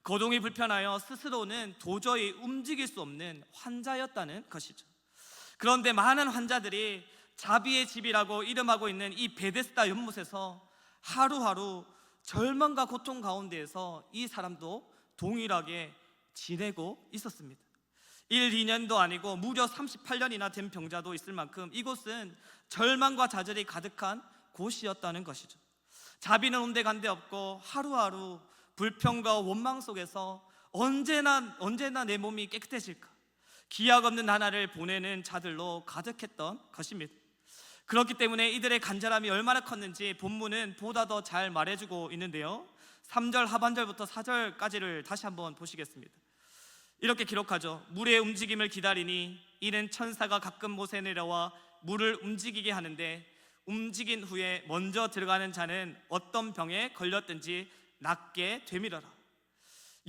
거동이 불편하여 스스로는 도저히 움직일 수 없는 환자였다는 것이죠. 그런데 많은 환자들이 자비의 집이라고 이름하고 있는 이 베데스다 연못에서 하루하루 절망과 고통 가운데에서 이 사람도 동일하게 지내고 있었습니다. 1, 2년도 아니고 무려 38년이나 된 병자도 있을 만큼 이곳은 절망과 좌절이 가득한 곳이었다는 것이죠. 자비는 온데간데 없고 하루하루 불평과 원망 속에서 언제나 내 몸이 깨끗해질까, 기약 없는 나날을 보내는 자들로 가득했던 것입니다. 그렇기 때문에 이들의 간절함이 얼마나 컸는지 본문은 보다 더 잘 말해주고 있는데요, 3절 하반절부터 4절까지를 다시 한번 보시겠습니다. 이렇게 기록하죠. 물의 움직임을 기다리니 이는 천사가 가끔 못에 내려와 물을 움직이게 하는데 움직인 후에 먼저 들어가는 자는 어떤 병에 걸렸든지 낫게 되밀어라.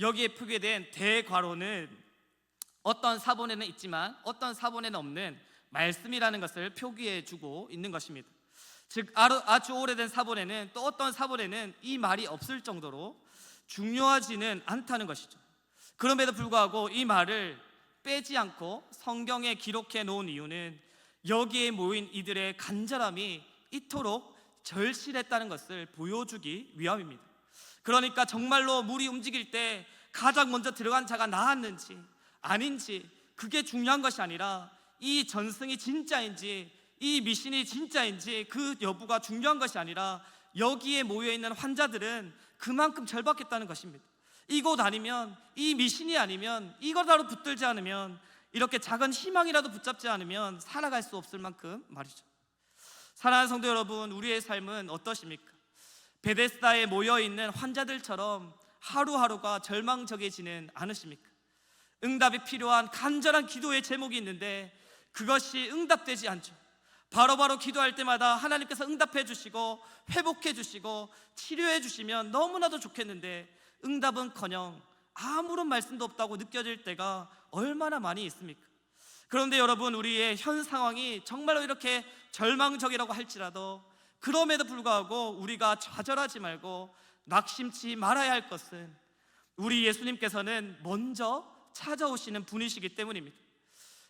여기에 표기된 대괄호는 어떤 사본에는 있지만 어떤 사본에는 없는 말씀이라는 것을 표기해 주고 있는 것입니다. 즉 아주 오래된 사본에는, 또 어떤 사본에는 이 말이 없을 정도로 중요하지는 않다는 것이죠. 그럼에도 불구하고 이 말을 빼지 않고 성경에 기록해 놓은 이유는 여기에 모인 이들의 간절함이 이토록 절실했다는 것을 보여주기 위함입니다. 그러니까 정말로 물이 움직일 때 가장 먼저 들어간 자가 나았는지 아닌지 그게 중요한 것이 아니라 이 전승이 진짜인지 이 미신이 진짜인지 그 여부가 중요한 것이 아니라 여기에 모여있는 환자들은 그만큼 절박했다는 것입니다. 이곳 아니면, 이 미신이 아니면, 이거라도 붙들지 않으면, 이렇게 작은 희망이라도 붙잡지 않으면 살아갈 수 없을 만큼 말이죠. 사랑하는 성도 여러분, 우리의 삶은 어떠십니까? 베데스다에 모여있는 환자들처럼 하루하루가 절망적이지는 않으십니까? 응답이 필요한 간절한 기도의 제목이 있는데 그것이 응답되지 않죠. 바로바로 기도할 때마다 하나님께서 응답해 주시고 회복해 주시고 치료해 주시면 너무나도 좋겠는데 응답은커녕 아무런 말씀도 없다고 느껴질 때가 얼마나 많이 있습니까? 그런데 여러분, 우리의 현 상황이 정말로 이렇게 절망적이라고 할지라도 그럼에도 불구하고 우리가 좌절하지 말고 낙심치 말아야 할 것은 우리 예수님께서는 먼저 찾아오시는 분이시기 때문입니다.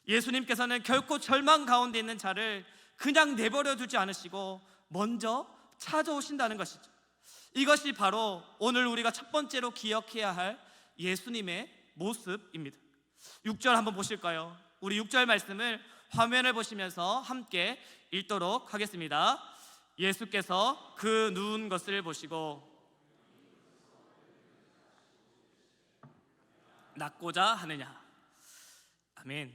예수님께서는 결코 절망 가운데 있는 자를 그냥 내버려 두지 않으시고 먼저 찾아오신다는 것이죠. 이것이 바로 오늘 우리가 첫 번째로 기억해야 할 예수님의 모습입니다. 6절 한번 보실까요? 우리 6절 말씀을 화면을 보시면서 함께 읽도록 하겠습니다. 예수께서 그 누운 것을 보시고 낫고자 하느냐. 아멘.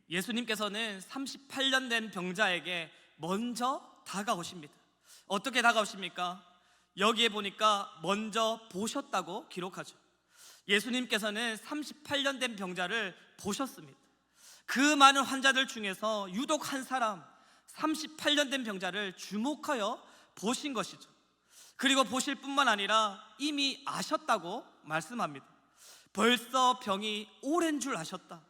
예수님께서는 38년 된 병자에게 먼저 다가오십니다. 어떻게 다가오십니까? 여기에 보니까 먼저 보셨다고 기록하죠. 예수님께서는 38년 된 병자를 보셨습니다. 그 많은 환자들 중에서 유독 한 사람, 38년 된 병자를 주목하여 보신 것이죠. 그리고 보실 뿐만 아니라 이미 아셨다고 말씀합니다. 벌써 병이 오랜 줄 아셨다.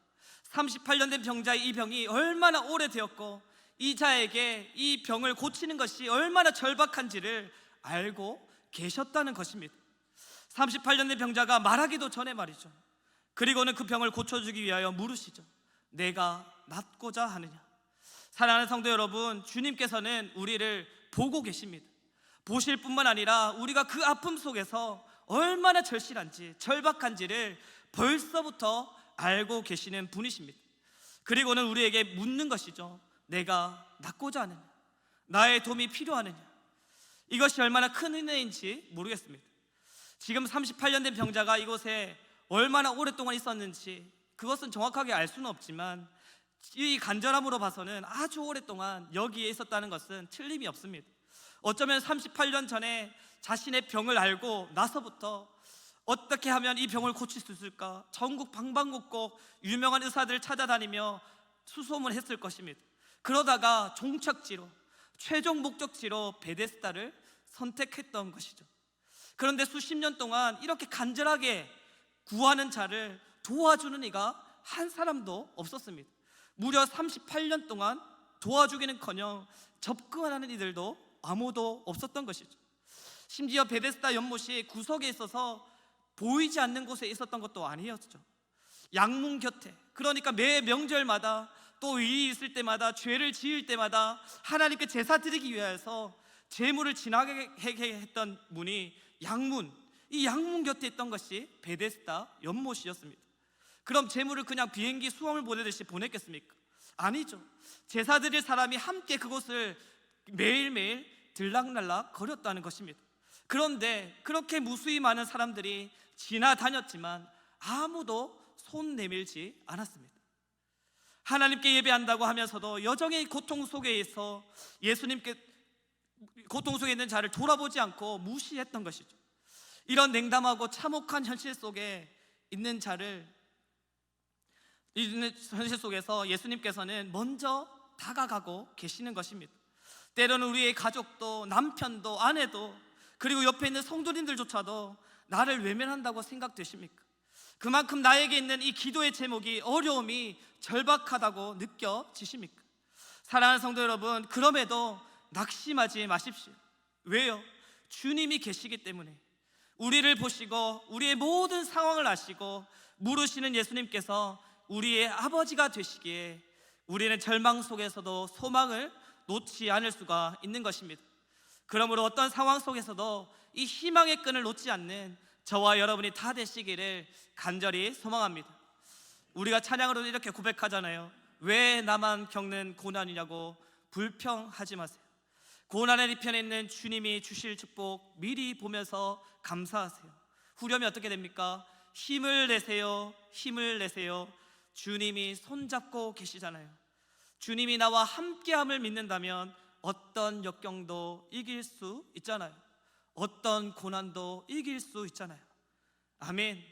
38년 된 병자의 이 병이 얼마나 오래되었고 이 자에게 이 병을 고치는 것이 얼마나 절박한지를 알고 계셨다는 것입니다. 38년 된 병자가 말하기도 전에 말이죠. 그리고는 그 병을 고쳐주기 위하여 물으시죠. 내가 낫고자 하느냐. 사랑하는 성도 여러분, 주님께서는 우리를 보고 계십니다. 보실 뿐만 아니라 우리가 그 아픔 속에서 얼마나 절실한지 절박한지를 벌써부터 알고 계시는 분이십니다. 그리고는 우리에게 묻는 것이죠. 내가 낫고자 하느냐, 나의 도움이 필요하느냐. 이것이 얼마나 큰 은혜인지 모르겠습니다. 지금 38년 된 병자가 이곳에 얼마나 오랫동안 있었는지 그것은 정확하게 알 수는 없지만 이 간절함으로 봐서는 아주 오랫동안 여기에 있었다는 것은 틀림이 없습니다. 어쩌면 38년 전에 자신의 병을 알고 나서부터 어떻게 하면 이 병을 고칠 수 있을까 전국 방방곡곡 유명한 의사들을 찾아다니며 수소문했을 것입니다. 그러다가 종착지로, 최종 목적지로 베데스다를 선택했던 것이죠. 그런데 수십 년 동안 이렇게 간절하게 구하는 자를 도와주는 이가 한 사람도 없었습니다. 무려 38년 동안 도와주기는커녕 접근하는 이들도 아무도 없었던 것이죠. 심지어 베데스다 연못이 구석에 있어서 보이지 않는 곳에 있었던 것도 아니었죠. 양문 곁에, 그러니까 매 명절마다 또 일이 있을 때마다 죄를 지을 때마다 하나님께 제사 드리기 위해서 제물을 지나게 했던 문이 양문, 이 양문 곁에 있던 것이 베데스다 연못이었습니다. 그럼 제물을 그냥 비행기 수험을 보내듯이 보냈겠습니까? 아니죠. 제사 드릴 사람이 함께 그곳을 매일매일 들락날락 거렸다는 것입니다. 그런데 그렇게 무수히 많은 사람들이 지나다녔지만 아무도 손 내밀지 않았습니다. 하나님께 예배한다고 하면서도 여정의 고통 속에서 예수님께 고통 속에 있는 자를 돌아보지 않고 무시했던 것이죠. 이런 냉담하고 참혹한 현실 속에 있는 자를 있는 현실 속에서 예수님께서는 먼저 다가가고 계시는 것입니다. 때로는 우리의 가족도, 남편도, 아내도, 그리고 옆에 있는 성도님들조차도 나를 외면한다고 생각되십니까? 그만큼 나에게 있는 이 기도의 제목이, 어려움이 절박하다고 느껴지십니까? 사랑하는 성도 여러분, 그럼에도 낙심하지 마십시오. 왜요? 주님이 계시기 때문에. 우리를 보시고 우리의 모든 상황을 아시고 물으시는 예수님께서 우리의 아버지가 되시기에 우리는 절망 속에서도 소망을 놓지 않을 수가 있는 것입니다. 그러므로 어떤 상황 속에서도 이 희망의 끈을 놓지 않는 저와 여러분이 다 되시기를 간절히 소망합니다. 우리가 찬양으로 이렇게 고백하잖아요. 왜 나만 겪는 고난이냐고 불평하지 마세요. 고난의 편에 있는 주님이 주실 축복 미리 보면서 감사하세요. 후렴이 어떻게 됩니까? 힘을 내세요, 힘을 내세요. 주님이 손잡고 계시잖아요. 주님이 나와 함께함을 믿는다면 어떤 역경도 이길 수 있잖아요. 어떤 고난도 이길 수 있잖아요. 아멘.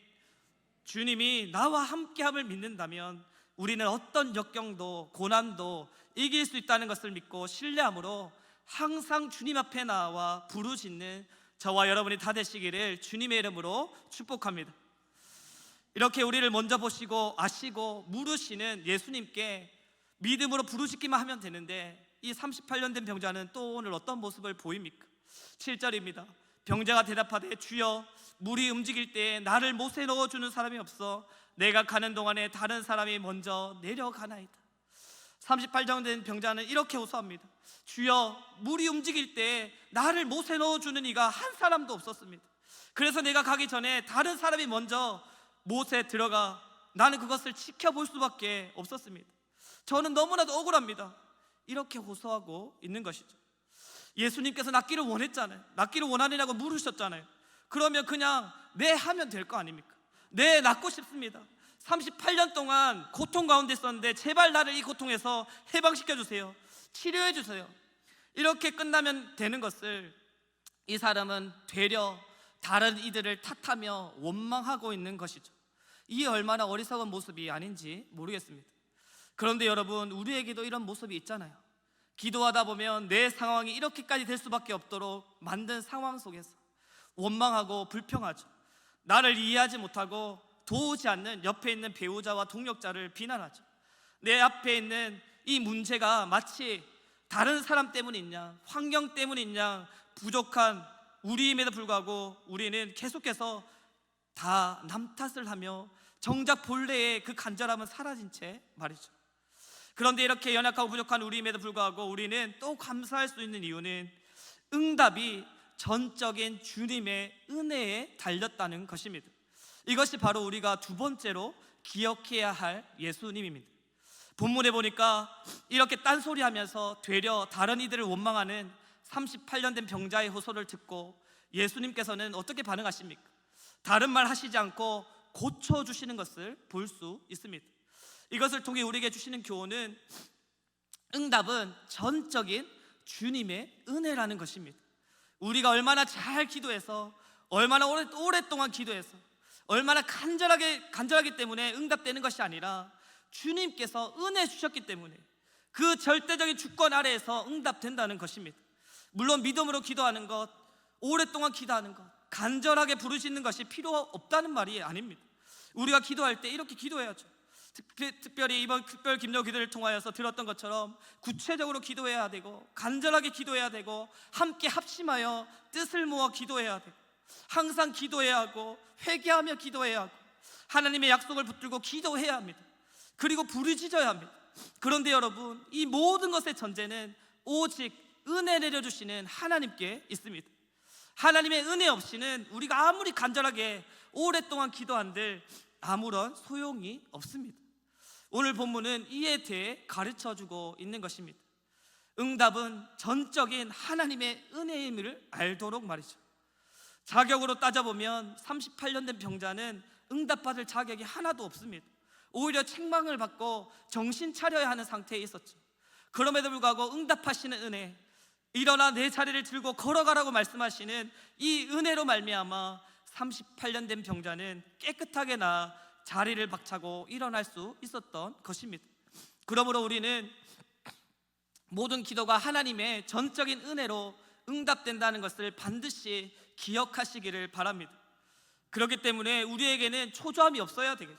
주님이 나와 함께함을 믿는다면 우리는 어떤 역경도 고난도 이길 수 있다는 것을 믿고 신뢰함으로 항상 주님 앞에 나와 부르짖는 저와 여러분이 다 되시기를 주님의 이름으로 축복합니다. 이렇게 우리를 먼저 보시고 아시고 물으시는 예수님께 믿음으로 부르짖기만 하면 되는데, 이 38년 된 병자는 또 오늘 어떤 모습을 보입니까? 7절입니다. 병자가 대답하되 주여, 물이 움직일 때에 나를 못에 넣어주는 사람이 없어 내가 가는 동안에 다른 사람이 먼저 내려가나이다. 38년 된 병자는 이렇게 호소합니다. 주여, 물이 움직일 때 나를 못에 넣어주는 이가 한 사람도 없었습니다. 그래서 내가 가기 전에 다른 사람이 먼저 못에 들어가 나는 그것을 지켜볼 수밖에 없었습니다. 저는 너무나도 억울합니다. 이렇게 호소하고 있는 것이죠. 예수님께서 낫기를 원했잖아요. 낫기를 원하느냐고 물으셨잖아요. 그러면 그냥 네 하면 될 거 아닙니까? 네, 낫고 싶습니다. 38년 동안 고통 가운데 있었는데 제발 나를 이 고통에서 해방시켜 주세요. 치료해 주세요. 이렇게 끝나면 되는 것을 이 사람은 되려 다른 이들을 탓하며 원망하고 있는 것이죠. 이 얼마나 어리석은 모습이 아닌지 모르겠습니다. 그런데 여러분, 우리에게도 이런 모습이 있잖아요. 기도하다 보면 내 상황이 이렇게까지 될 수밖에 없도록 만든 상황 속에서 원망하고 불평하죠. 나를 이해하지 못하고 도우지 않는 옆에 있는 배우자와 동력자를 비난하죠. 내 앞에 있는 이 문제가 마치 다른 사람 때문이냐, 환경 때문이냐, 부족한 우리임에도 불구하고 우리는 계속해서 다 남 탓을 하며 정작 본래의 그 간절함은 사라진 채 말이죠. 그런데 이렇게 연약하고 부족한 우리임에도 불구하고 우리는 또 감사할 수 있는 이유는 응답이 전적인 주님의 은혜에 달렸다는 것입니다. 이것이 바로 우리가 두 번째로 기억해야 할 예수님입니다. 본문에 보니까 이렇게 딴소리하면서 되려 다른 이들을 원망하는 38년 된 병자의 호소를 듣고 예수님께서는 어떻게 반응하십니까? 다른 말 하시지 않고 고쳐주시는 것을 볼 수 있습니다. 이것을 통해 우리에게 주시는 교훈은 응답은 전적인 주님의 은혜라는 것입니다. 우리가 얼마나 잘 기도해서, 얼마나 오랫동안 기도해서, 얼마나 간절하기 때문에 응답되는 것이 아니라 주님께서 은혜 주셨기 때문에 그 절대적인 주권 아래에서 응답된다는 것입니다. 물론 믿음으로 기도하는 것, 오랫동안 기도하는 것, 간절하게 부르짖는 것이 필요 없다는 말이 아닙니다. 우리가 기도할 때 이렇게 기도해야죠. 특별히 이번 특별 김요 기도를 통하여서 들었던 것처럼 구체적으로 기도해야 되고, 간절하게 기도해야 되고, 함께 합심하여 뜻을 모아 기도해야 되고, 항상 기도해야 하고, 회개하며 기도해야 하고, 하나님의 약속을 붙들고 기도해야 합니다. 그리고 부르짖어야 합니다. 그런데 여러분, 이 모든 것의 전제는 오직 은혜 내려주시는 하나님께 있습니다. 하나님의 은혜 없이는 우리가 아무리 간절하게 오랫동안 기도한들 아무런 소용이 없습니다. 오늘 본문은 이에 대해 가르쳐주고 있는 것입니다. 응답은 전적인 하나님의 은혜임을 알도록 말이죠. 자격으로 따져보면 38년 된 병자는 응답받을 자격이 하나도 없습니다. 오히려 책망을 받고 정신 차려야 하는 상태에 있었죠. 그럼에도 불구하고 응답하시는 은혜, 일어나 내 자리를 들고 걸어가라고 말씀하시는 이 은혜로 말미암아 38년 된 병자는 깨끗하게 나아 자리를 박차고 일어날 수 있었던 것입니다. 그러므로 우리는 모든 기도가 하나님의 전적인 은혜로 응답된다는 것을 반드시 기억하시기를 바랍니다. 그렇기 때문에 우리에게는 초조함이 없어야 되겠죠.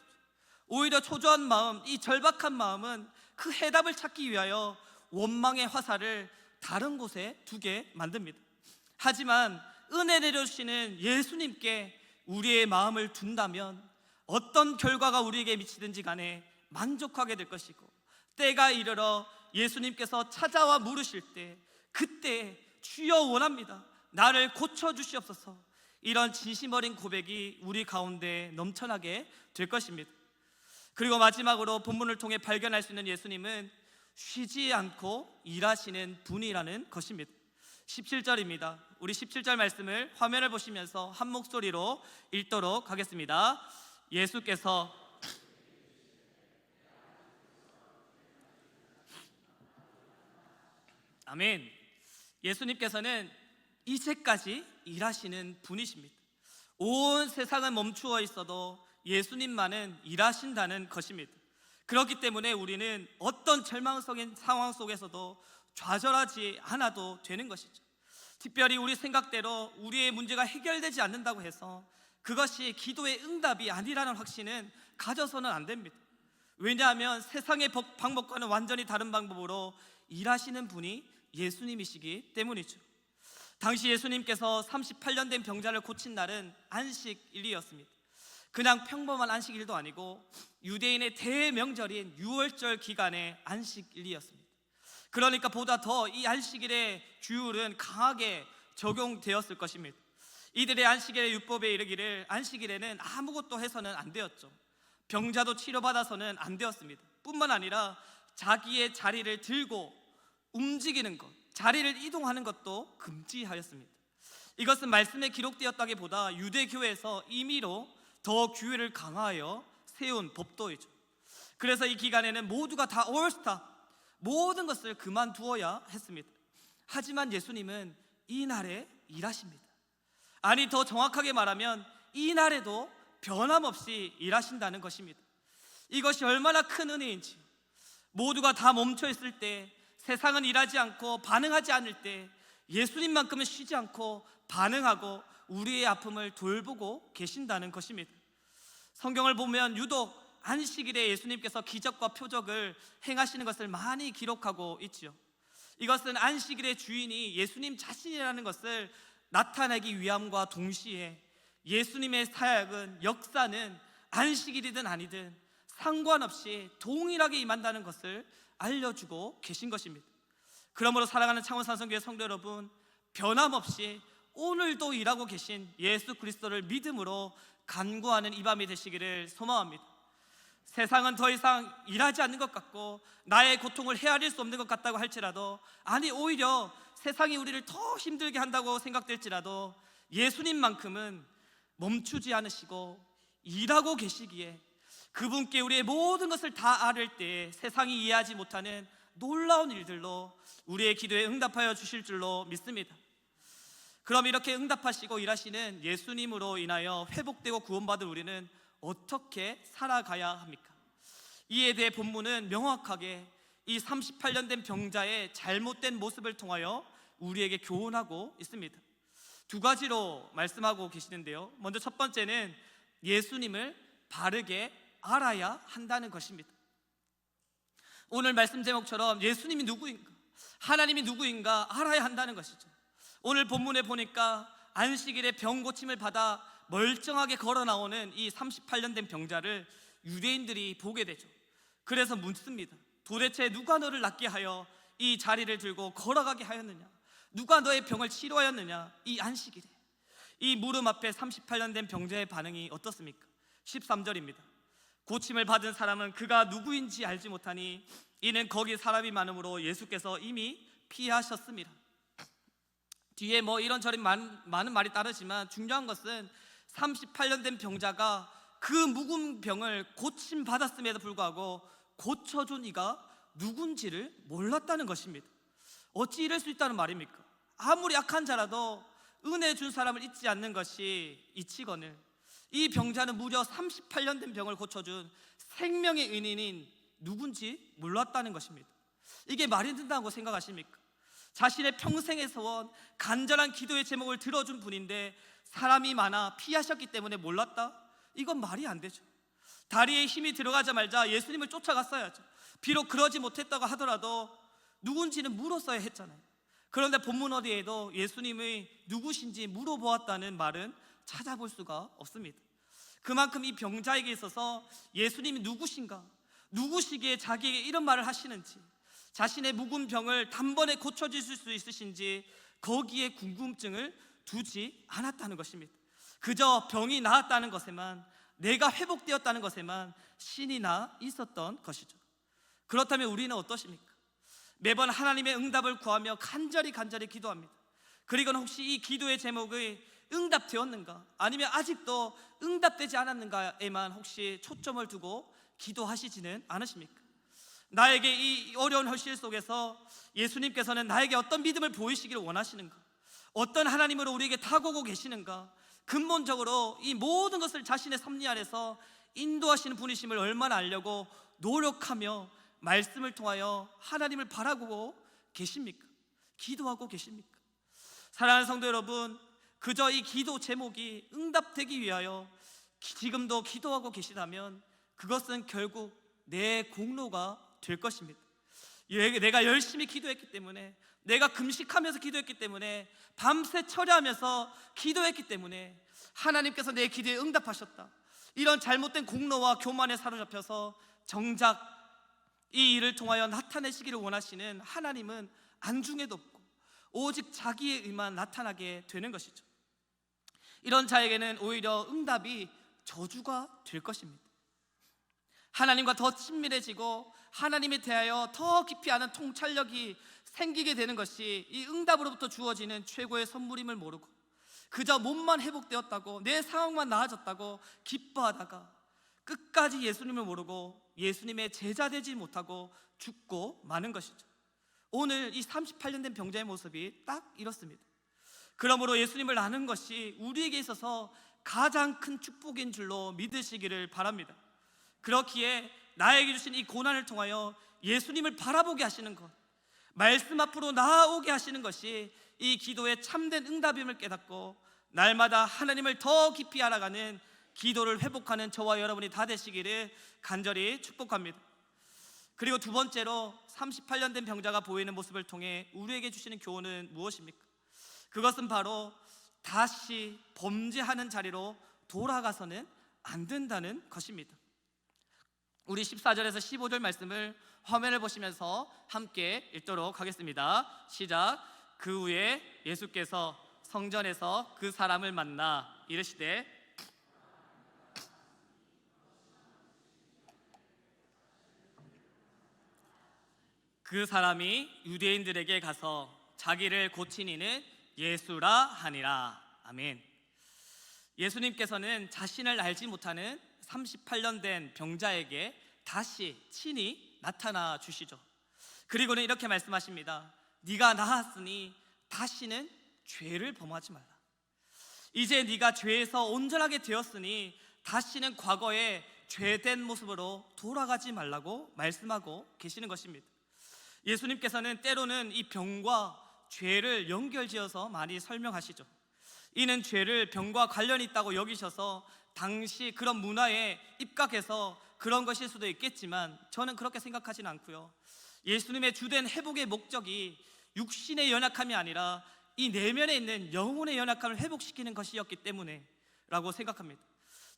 오히려 초조한 마음, 이 절박한 마음은 그 해답을 찾기 위하여 원망의 화살을 다른 곳에 두게 만듭니다. 하지만 은혜 내려주시는 예수님께 우리의 마음을 둔다면 어떤 결과가 우리에게 미치든지 간에 만족하게 될 것이고, 때가 이르러 예수님께서 찾아와 물으실 때 그때 주여 원합니다, 나를 고쳐주시옵소서, 이런 진심 어린 고백이 우리 가운데 넘쳐나게 될 것입니다. 그리고 마지막으로 본문을 통해 발견할 수 있는 예수님은 쉬지 않고 일하시는 분이라는 것입니다. 17절입니다. 우리 17절 말씀을 화면을 보시면서 한 목소리로 읽도록 하겠습니다. 예수께서 아멘. 예수님께서는 이제까지 일하시는 분이십니다. 온 세상은 멈추어 있어도 예수님만은 일하신다는 것입니다. 그렇기 때문에 우리는 어떤 절망적인 상황 속에서도 좌절하지 않아도 되는 것이죠. 특별히 우리 생각대로 우리의 문제가 해결되지 않는다고 해서 그것이 기도의 응답이 아니라는 확신은 가져서는 안 됩니다. 왜냐하면 세상의 방법과는 완전히 다른 방법으로 일하시는 분이 예수님이시기 때문이죠. 당시 예수님께서 38년 된 병자를 고친 날은 안식일이었습니다. 그냥 평범한 안식일도 아니고 유대인의 대명절인 유월절 기간의 안식일이었습니다. 그러니까 보다 더 이 안식일의 규율은 강하게 적용되었을 것입니다. 이들의 안식일의 율법에 이르기를 안식일에는 아무것도 해서는 안 되었죠. 병자도 치료받아서는 안 되었습니다. 뿐만 아니라 자기의 자리를 들고 움직이는 것, 자리를 이동하는 것도 금지하였습니다. 이것은 말씀에 기록되었다기보다 유대교에서 임의로 더 규율을 강화하여 세운 법도이죠. 그래서 이 기간에는 모두가 다 올스타, 모든 것을 그만두어야 했습니다. 하지만 예수님은 이 날에 일하십니다. 아니, 더 정확하게 말하면 이 날에도 변함없이 일하신다는 것입니다. 이것이 얼마나 큰 은혜인지, 모두가 다 멈춰 있을 때, 세상은 일하지 않고 반응하지 않을 때 예수님만큼은 쉬지 않고 반응하고 우리의 아픔을 돌보고 계신다는 것입니다. 성경을 보면 유독 안식일에 예수님께서 기적과 표적을 행하시는 것을 많이 기록하고 있지요. 이것은 안식일의 주인이 예수님 자신이라는 것을 나타내기 위함과 동시에 예수님의 사역은, 역사는 안식일이든 아니든 상관없이 동일하게 임한다는 것을 알려주고 계신 것입니다. 그러므로 사랑하는 창원산성교회 성도 여러분, 변함없이 오늘도 일하고 계신 예수 그리스도를 믿음으로 간구하는 이 밤이 되시기를 소망합니다. 세상은 더 이상 일하지 않는 것 같고 나의 고통을 헤아릴 수 없는 것 같다고 할지라도, 아니 오히려 세상이 우리를 더 힘들게 한다고 생각될지라도 예수님만큼은 멈추지 않으시고 일하고 계시기에 그분께 우리의 모든 것을 다 아뢰을 때 세상이 이해하지 못하는 놀라운 일들로 우리의 기도에 응답하여 주실 줄로 믿습니다. 그럼 이렇게 응답하시고 일하시는 예수님으로 인하여 회복되고 구원받을 우리는 어떻게 살아가야 합니까? 이에 대해 본문은 명확하게 이 38년 된 병자의 잘못된 모습을 통하여 우리에게 교훈하고 있습니다. 두 가지로 말씀하고 계시는데요, 먼저 첫 번째는 예수님을 바르게 알아야 한다는 것입니다. 오늘 말씀 제목처럼 예수님이 누구인가, 하나님이 누구인가 알아야 한다는 것이죠. 오늘 본문에 보니까 안식일에 병 고침을 받아 멀쩡하게 걸어 나오는 이 38년 된 병자를 유대인들이 보게 되죠. 그래서 묻습니다. 도대체 누가 너를 낫게 하여 이 자리를 들고 걸어가게 하였느냐? 누가 너의 병을 치료하였느냐? 이 안식일에. 이 물음 앞에 38년 된 병자의 반응이 어떻습니까? 13절입니다. 고침을 받은 사람은 그가 누구인지 알지 못하니 이는 거기 사람이 많음으로 예수께서 이미 피하셨습니다. 뒤에 뭐 이런저런 많은 말이 따르지만 중요한 것은 38년 된 병자가 그 묵은 병을 고침 받았음에도 불구하고 고쳐준 이가 누군지를 몰랐다는 것입니다. 어찌 이럴 수 있다는 말입니까? 아무리 약한 자라도 은혜 준 사람을 잊지 않는 것이 이치거늘 이 병자는 무려 38년 된 병을 고쳐준 생명의 은인인 누군지 몰랐다는 것입니다. 이게 말이 된다고 생각하십니까? 자신의 평생의 소원, 간절한 기도의 제목을 들어준 분인데 사람이 많아 피하셨기 때문에 몰랐다? 이건 말이 안 되죠. 다리에 힘이 들어가자마자 예수님을 쫓아갔어야죠. 비록 그러지 못했다고 하더라도 누군지는 물었어야 했잖아요. 그런데 본문 어디에도 예수님의 누구신지 물어보았다는 말은 찾아볼 수가 없습니다. 그만큼 이 병자에게 있어서 예수님이 누구신가, 누구시기에 자기에게 이런 말을 하시는지, 자신의 묵은 병을 단번에 고쳐주실 수 있으신지 거기에 궁금증을 두지 않았다는 것입니다. 그저 병이 나았다는 것에만, 내가 회복되었다는 것에만 신이 나 있었던 것이죠. 그렇다면 우리는 어떠십니까? 매번 하나님의 응답을 구하며 간절히 기도합니다. 그리고는 혹시 이 기도의 제목이 응답되었는가, 아니면 아직도 응답되지 않았는가에만 혹시 초점을 두고 기도하시지는 않으십니까? 나에게 이 어려운 현실 속에서 예수님께서는 나에게 어떤 믿음을 보이시기를 원하시는가, 어떤 하나님으로 우리에게 다가오고 계시는가, 근본적으로 이 모든 것을 자신의 섭리 안에서 인도하시는 분이심을 얼마나 알려고 노력하며 말씀을 통하여 하나님을 바라보고 계십니까? 기도하고 계십니까? 사랑하는 성도 여러분, 그저 이 기도 제목이 응답되기 위하여 지금도 기도하고 계시다면 그것은 결국 내 공로가 될 것입니다. 내가 열심히 기도했기 때문에, 내가 금식하면서 기도했기 때문에, 밤새 철야하면서 기도했기 때문에 하나님께서 내 기도에 응답하셨다, 이런 잘못된 공로와 교만에 사로잡혀서 정작 이 일을 통하여 나타내시기를 원하시는 하나님은 안중에도 없고 오직 자기의 의만 나타나게 되는 것이죠. 이런 자에게는 오히려 응답이 저주가 될 것입니다. 하나님과 더 친밀해지고 하나님에 대하여 더 깊이 아는 통찰력이 생기게 되는 것이 이 응답으로부터 주어지는 최고의 선물임을 모르고 그저 몸만 회복되었다고, 내 상황만 나아졌다고 기뻐하다가 끝까지 예수님을 모르고 예수님의 제자 되지 못하고 죽고 마는 것이죠. 오늘 이 38년 된 병자의 모습이 딱 이렇습니다. 그러므로 예수님을 아는 것이 우리에게 있어서 가장 큰 축복인 줄로 믿으시기를 바랍니다. 그렇기에 나에게 주신 이 고난을 통하여 예수님을 바라보게 하시는 것, 말씀 앞으로 나아오게 하시는 것이 이 기도의 참된 응답임을 깨닫고 날마다 하나님을 더 깊이 알아가는 기도를 회복하는 저와 여러분이 다 되시기를 간절히 축복합니다. 그리고 두 번째로 38년 된 병자가 보이는 모습을 통해 우리에게 주시는 교훈은 무엇입니까? 그것은 바로 다시 범죄하는 자리로 돌아가서는 안 된다는 것입니다. 우리 14절에서 15절 말씀을 화면을 보시면서 함께 읽도록 하겠습니다. 시작. 그 후에 예수께서 성전에서 그 사람을 만나 이르시되 그 사람이 유대인들에게 가서 자기를 고친 이는 예수라 하니라. 아멘. 예수님께서는 자신을 알지 못하는 38년 된 병자에게 다시 친히 나타나 주시죠. 그리고는 이렇게 말씀하십니다. 네가 나았으니 다시는 죄를 범하지 말라. 이제 네가 죄에서 온전하게 되었으니 다시는 과거의 죄된 모습으로 돌아가지 말라고 말씀하고 계시는 것입니다. 예수님께서는 때로는 이 병과 죄를 연결지어서 많이 설명하시죠. 이는 죄를 병과 관련이 있다고 여기셔서 당시 그런 문화에 입각해서 그런 것일 수도 있겠지만 저는 그렇게 생각하지는 않고요. 예수님의 주된 회복의 목적이 육신의 연약함이 아니라 이 내면에 있는 영혼의 연약함을 회복시키는 것이었기 때문에 라고 생각합니다.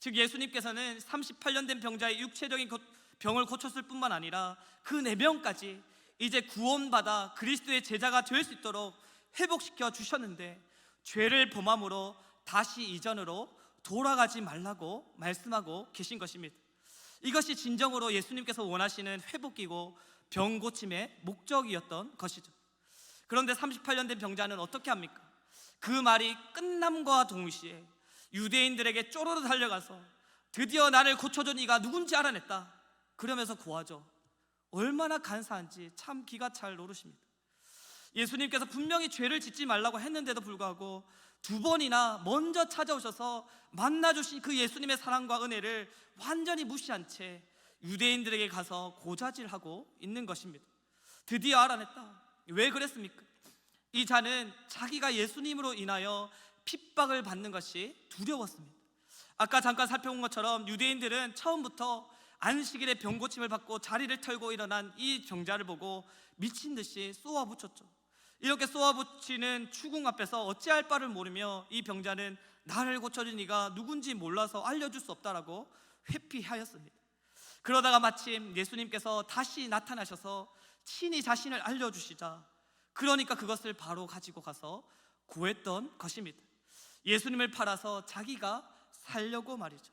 즉 예수님께서는 38년 된 병자의 육체적인 병을 고쳤을 뿐만 아니라 그 내면까지 이제 구원받아 그리스도의 제자가 될 수 있도록 회복시켜 주셨는데 죄를 범함으로 다시 이전으로 돌아가지 말라고 말씀하고 계신 것입니다. 이것이 진정으로 예수님께서 원하시는 회복이고 병 고침의 목적이었던 것이죠. 그런데 38년 된 병자는 어떻게 합니까? 그 말이 끝남과 동시에 유대인들에게 쪼르르 달려가서 드디어 나를 고쳐준 이가 누군지 알아냈다, 그러면서 고하죠. 얼마나 간사한지 참 기가 찰 노릇입니다. 예수님께서 분명히 죄를 짓지 말라고 했는데도 불구하고 두 번이나 먼저 찾아오셔서 만나주신 그 예수님의 사랑과 은혜를 완전히 무시한 채 유대인들에게 가서 고자질하고 있는 것입니다. 드디어 알아냈다. 왜 그랬습니까? 이 자는 자기가 예수님으로 인하여 핍박을 받는 것이 두려웠습니다. 아까 잠깐 살펴본 것처럼 유대인들은 처음부터 안식일에 병고침을 받고 자리를 털고 일어난 이 병자를 보고 미친 듯이 쏘아붙였죠. 이렇게 쏘아붙이는 추궁 앞에서 어찌할 바를 모르며 이 병자는 나를 고쳐준 이가 누군지 몰라서 알려줄 수 없다라고 회피하였습니다. 그러다가 마침 예수님께서 다시 나타나셔서 친히 자신을 알려주시자, 그러니까 그것을 바로 가지고 가서 구했던 것입니다. 예수님을 팔아서 자기가 살려고 말이죠.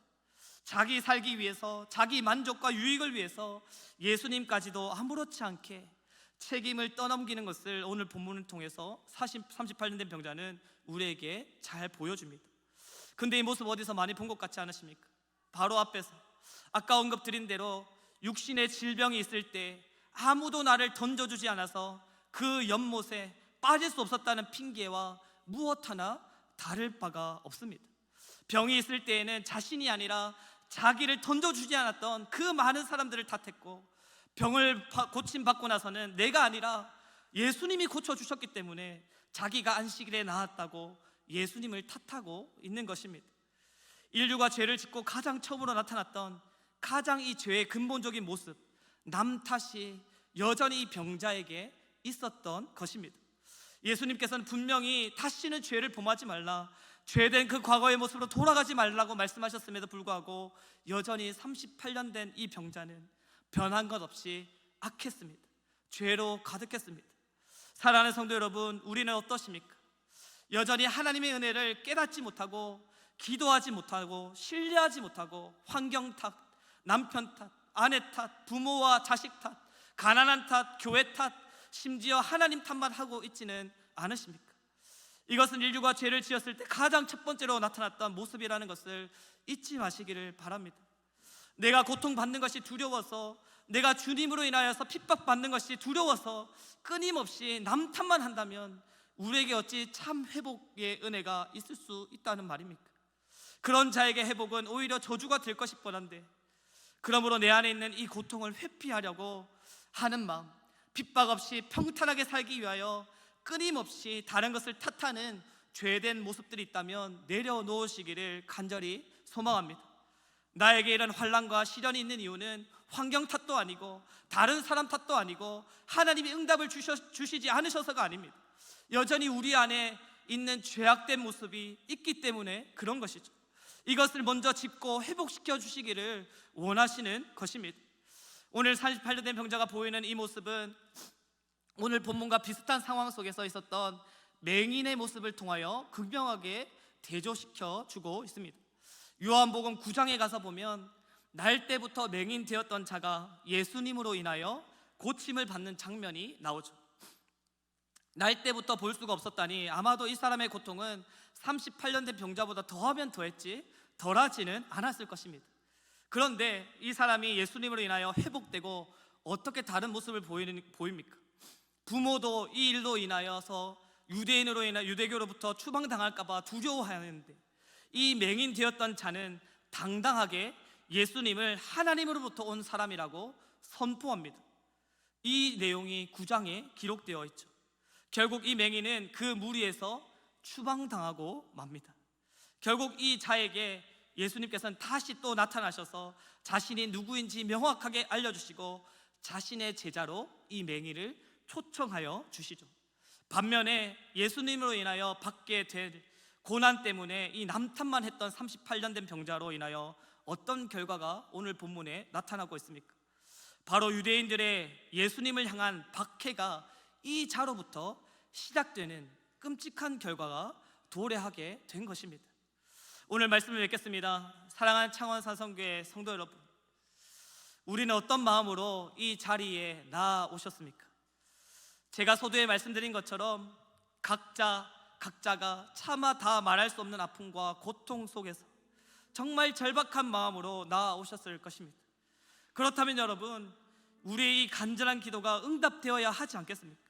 자기 살기 위해서, 자기 만족과 유익을 위해서 예수님까지도 아무렇지 않게 책임을 떠넘기는 것을 오늘 본문을 통해서 38년 된 병자는 우리에게 잘 보여줍니다. 근데 이 모습 어디서 많이 본 것 같지 않으십니까? 바로 앞에서 아까 언급드린 대로 육신의 질병이 있을 때 아무도 나를 던져주지 않아서 그 연못에 빠질 수 없었다는 핑계와 무엇 하나 다를 바가 없습니다. 병이 있을 때에는 자신이 아니라 자기를 던져주지 않았던 그 많은 사람들을 탓했고, 병을 고침받고 나서는 내가 아니라 예수님이 고쳐주셨기 때문에 자기가 안식일에 나았다고 예수님을 탓하고 있는 것입니다. 인류가 죄를 짓고 가장 처음으로 나타났던 가장 이 죄의 근본적인 모습, 남 탓이 여전히 이 병자에게 있었던 것입니다. 예수님께서는 분명히 다시는 죄를 범하지 말라, 죄된 그 과거의 모습으로 돌아가지 말라고 말씀하셨음에도 불구하고 여전히 38년 된 이 병자는 변한 것 없이 악했습니다. 죄로 가득했습니다. 사랑하는 성도 여러분, 우리는 어떠십니까? 여전히 하나님의 은혜를 깨닫지 못하고, 기도하지 못하고, 신뢰하지 못하고, 환경 탓, 남편 탓, 아내 탓, 부모와 자식 탓, 가난한 탓, 교회 탓, 심지어 하나님 탓만 하고 있지는 않으십니까? 이것은 인류가 죄를 지었을 때 가장 첫 번째로 나타났던 모습이라는 것을 잊지 마시기를 바랍니다. 내가 고통받는 것이 두려워서, 내가 주님으로 인하여서 핍박받는 것이 두려워서 끊임없이 남 탓만 한다면 우리에게 어찌 참 회복의 은혜가 있을 수 있다는 말입니까? 그런 자에게 회복은 오히려 저주가 될 것이 뻔한데, 그러므로 내 안에 있는 이 고통을 회피하려고 하는 마음, 핍박 없이 평탄하게 살기 위하여 끊임없이 다른 것을 탓하는 죄된 모습들이 있다면 내려놓으시기를 간절히 소망합니다. 나에게 이런 환난과 시련이 있는 이유는 환경 탓도 아니고 다른 사람 탓도 아니고 하나님이 응답을 주시지 않으셔서가 아닙니다. 여전히 우리 안에 있는 죄악된 모습이 있기 때문에 그런 것이죠. 이것을 먼저 짚고 회복시켜 주시기를 원하시는 것입니다. 오늘 48년 된 병자가 보이는 이 모습은 오늘 본문과 비슷한 상황 속에서 있었던 맹인의 모습을 통하여 극명하게 대조시켜 주고 있습니다. 요한복음 9장에 가서 보면 날 때부터 맹인 되었던 자가 예수님으로 인하여 고침을 받는 장면이 나오죠. 날 때부터 볼 수가 없었다니 아마도 이 사람의 고통은 38년 된 병자보다 더하면 더했지 덜하지는 않았을 것입니다. 그런데 이 사람이 예수님으로 인하여 회복되고 어떻게 다른 모습을 보입니까? 부모도 이 일로 인하여서 유대인으로 인하 유대교로부터 추방당할까 봐 두려워하는데, 이 맹인 되었던 자는 당당하게 예수님을 하나님으로부터 온 사람이라고 선포합니다. 이 내용이 9장에 기록되어 있죠. 결국 이 맹인은 그 무리에서 추방당하고 맙니다. 결국 이 자에게 예수님께서는 다시 또 나타나셔서 자신이 누구인지 명확하게 알려주시고 자신의 제자로 이 맹인을 초청하여 주시죠. 반면에 예수님으로 인하여 받게 될 고난 때문에 이 남탓만 했던 38년 된 병자로 인하여 어떤 결과가 오늘 본문에 나타나고 있습니까? 바로 유대인들의 예수님을 향한 박해가 이 자로부터 시작되는 끔찍한 결과가 도래하게 된 것입니다. 오늘 말씀을 뵙겠습니다. 사랑하는 창원사성교회 성도 여러분, 우리는 어떤 마음으로 이 자리에 나오셨습니까? 제가 서두에 말씀드린 것처럼 각자 각자가 차마 다 말할 수 없는 아픔과 고통 속에서 정말 절박한 마음으로 나아오셨을 것입니다. 그렇다면 여러분, 우리의 이 간절한 기도가 응답되어야 하지 않겠습니까?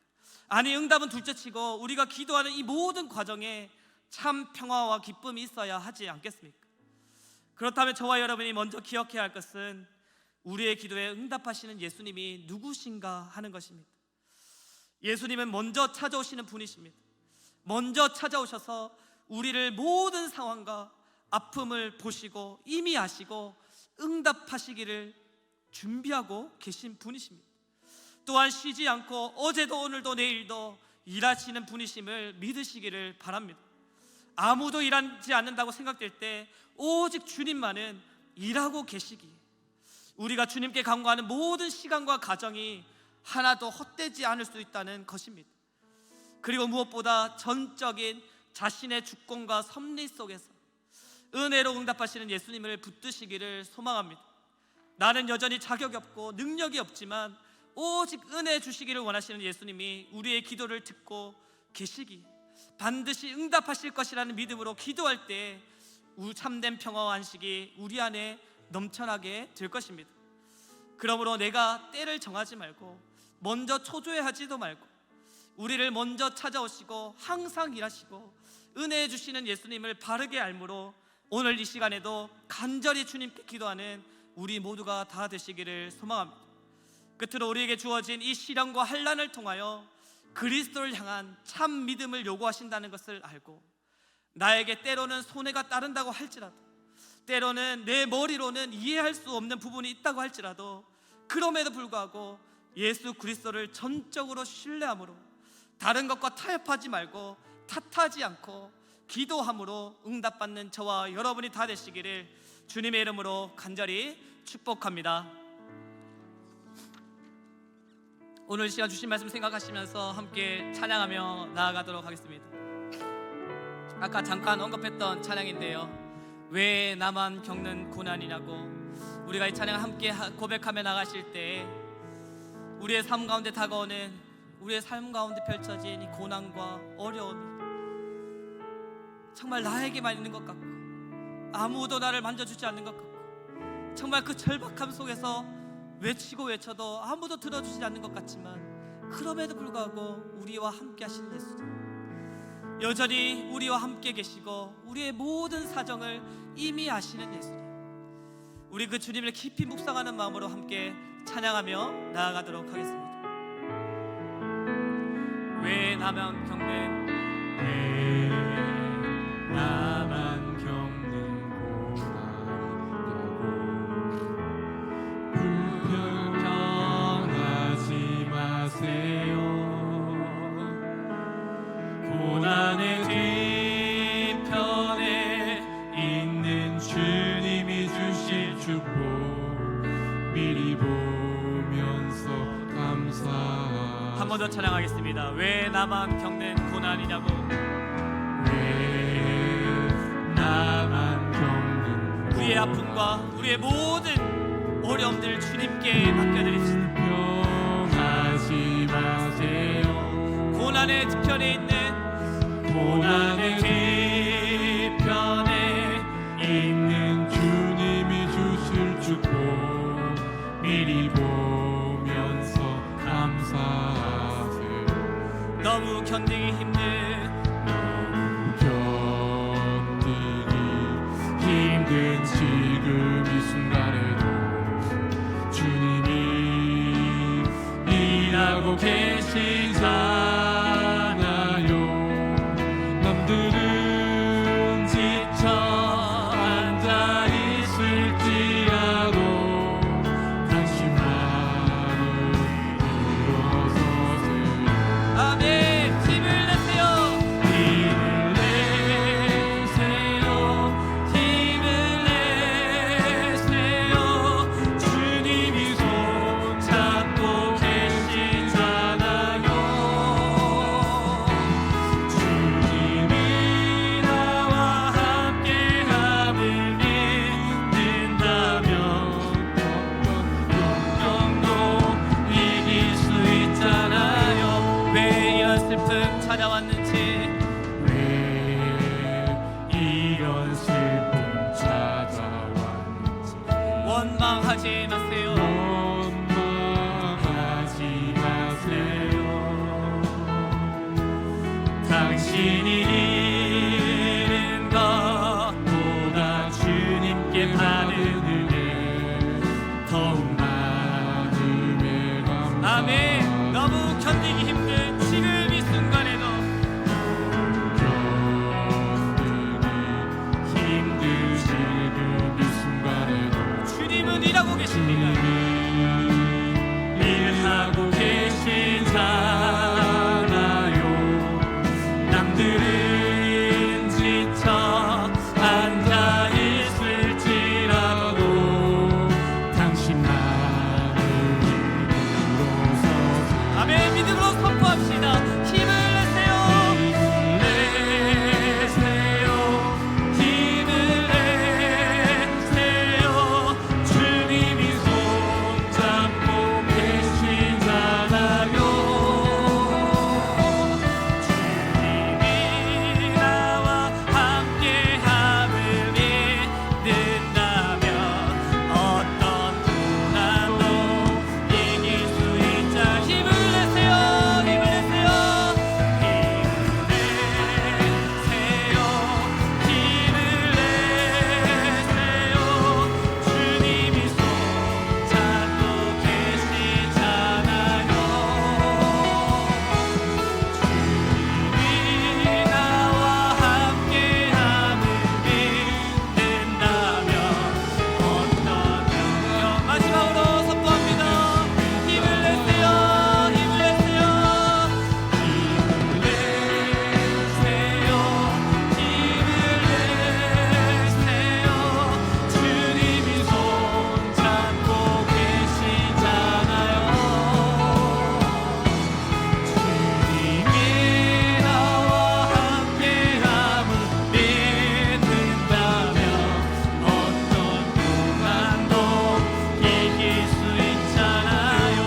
아니, 응답은 둘째치고 우리가 기도하는 이 모든 과정에 참 평화와 기쁨이 있어야 하지 않겠습니까? 그렇다면 저와 여러분이 먼저 기억해야 할 것은 우리의 기도에 응답하시는 예수님이 누구신가 하는 것입니다. 예수님은 먼저 찾아오시는 분이십니다. 먼저 찾아오셔서 우리를 모든 상황과 아픔을 보시고 이미 아시고 응답하시기를 준비하고 계신 분이십니다. 또한 쉬지 않고 어제도 오늘도 내일도 일하시는 분이심을 믿으시기를 바랍니다. 아무도 일하지 않는다고 생각될 때 오직 주님만은 일하고 계시기에 우리가 주님께 간구하는 모든 시간과 가정이 하나도 헛되지 않을 수 있다는 것입니다. 그리고 무엇보다 전적인 자신의 주권과 섭리 속에서 은혜로 응답하시는 예수님을 붙드시기를 소망합니다. 나는 여전히 자격이 없고 능력이 없지만 오직 은혜 주시기를 원하시는 예수님이 우리의 기도를 듣고 계시기, 반드시 응답하실 것이라는 믿음으로 기도할 때 참된 평화와 안식이 우리 안에 넘쳐나게 될 것입니다. 그러므로 내가 때를 정하지 말고 먼저 초조해하지도 말고 우리를 먼저 찾아오시고 항상 일하시고 은혜해 주시는 예수님을 바르게 알므로 오늘 이 시간에도 간절히 주님께 기도하는 우리 모두가 다 되시기를 소망합니다. 끝으로 우리에게 주어진 이 시련과 환난을 통하여 그리스도를 향한 참 믿음을 요구하신다는 것을 알고 나에게 때로는 손해가 따른다고 할지라도 때로는 내 머리로는 이해할 수 없는 부분이 있다고 할지라도 그럼에도 불구하고 예수 그리스도를 전적으로 신뢰함으로 다른 것과 타협하지 말고 탓하지 않고 기도함으로 응답받는 저와 여러분이 다 되시기를 주님의 이름으로 간절히 축복합니다. 오늘 시간 주신 말씀 생각하시면서 함께 찬양하며 나아가도록 하겠습니다. 아까 잠깐 언급했던 찬양인데요, 왜 나만 겪는 고난이냐고, 우리가 이 찬양을 함께 고백하며 나가실 때 우리의 삶 가운데 다가오는, 우리의 삶 가운데 펼쳐진 이 고난과 어려움이 정말 나에게만 있는 것 같고 아무도 나를 만져주지 않는 것 같고 정말 그 절박함 속에서 외치고 외쳐도 아무도 들어주지 않는 것 같지만 그럼에도 불구하고 우리와 함께 하시는 예수님, 여전히 우리와 함께 계시고 우리의 모든 사정을 이미 아시는 예수님, 우리 그 주님을 깊이 묵상하는 마음으로 함께 찬양하며 나아가도록 하겠습니다. 왜 나만 겪는, 왜 나만 겪는 고난이냐고, 불평하지 마세요. 고난의 뒤편에 있는 주님이 주실 축복 미리 보면서 감사하세요. 한 번 더 찬양하겠습니다. 왜 나만 겪는 고난이냐고, 왜 나만 겪는 우리의 아픔과 우리의 모든 어려움들을 주님께 맡겨드립시다. 불평하지 마세요. 고난의 뒤편에 있는, 고난의 뒤편에 있는 주님이 주실 축복 미리 보면서 감사하세요. 너무 견디기 힘든, 너무 견디기 힘든 지금 이 순간에도 주님이 일하고 계시잖아요. 남들은 원망하지 마세요. 원망하지 마세요. 당신이 잃은 것보다 주님께 받은 은혜 더욱 많음에 감사. 아멘. 너무 견디기 힘든 지금 이 순간에도 견디기 힘든 지금 이 순간에도 주님은 일하고 계십니다. 일하고 계시잖아요. 남들은 지쳐 앉아 있을지라도 당신만을 일으켜서 아멘. 믿음으로 선포합시다. 힘을 내세요. 힘을 내세요. 주님이 손잡고 계시잖아요. 주님이 나와 함께함을 믿는다면 어떤 고난도 이길 수 있자. 힘을 내세요. 힘을 내세요. 힘을 내세요. 주님이 손잡고 계시잖아요. 주님이 나와 함께함을 믿는다면 어떤 능력. 마지막으로 선포합니다. 힘을 내세요. 힘을 내세요. 힘을 내세요. 힘을 내세요. 주님이 손잡고 계시잖아요. 주님이 나와 함께함을 믿는다면 어떤 고난도 이길 수 있잖아요.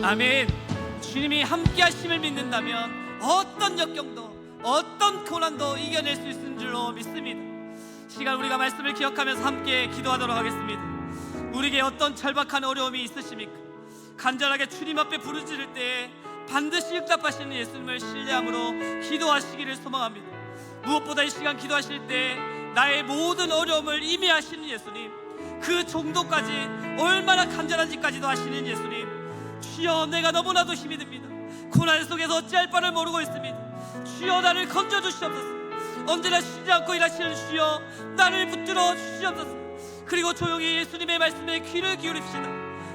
아멘. 주님이 함께하심을 믿는다면 어떤 역경도 어떤 고난도 이겨낼 수 있는 줄로 믿습니다. 시간 우리가 말씀을 기억하면서 함께 기도하도록 하겠습니다. 우리에게 어떤 절박한 어려움이 있으십니까? 간절하게 주님 앞에 부르짖을 때에 반드시 응답하시는 예수님을 신뢰함으로 기도하시기를 소망합니다. 무엇보다 이 시간 기도하실 때 나의 모든 어려움을 이해하시는 예수님, 그 정도까지 얼마나 간절한지까지도 아시는 예수님, 주여 내가 너무나도 힘이 듭니다. 고난 속에서 어찌할 바를 모르고 있습니다. 주여 나를 건져주시옵소서. 언제나 쉬지 않고 일하시는 주여 나를 붙들어 주시옵소서. 그리고 조용히 예수님의 말씀에 귀를 기울입시다.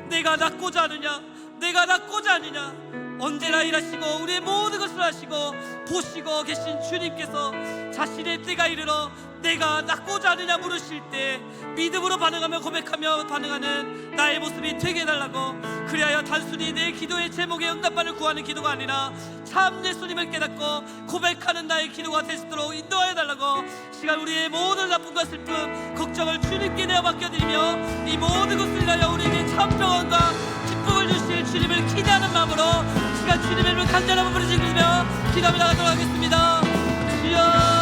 내가 낫고자 하느냐, 내가 낫고자 하느냐. 언제나 일하시고 우리의 모든 것을 하시고 보시고 계신 주님께서 자신의 때가 이르러 내가 낫고자 하느냐 물으실 때 믿음으로 반응하며 고백하며 반응하는 나의 모습이 되게 해달라고, 그리하여 단순히 내 기도의 제목에 응답만을 구하는 기도가 아니라 참 예수님을 깨닫고 고백하는 나의 기도가 될 수 있도록 인도하여 달라고, 시간 우리의 모든 아픔과 슬픔 걱정을 주님께 내어 맡겨드리며 이 모든 것을 위하여 우리에게 참 평안과 기쁨을 주실 주님을 기대하는 마음으로 시간 주님의 이름을 간절함을 부르짖으며 기도하며 나가도록 하겠습니다. 주여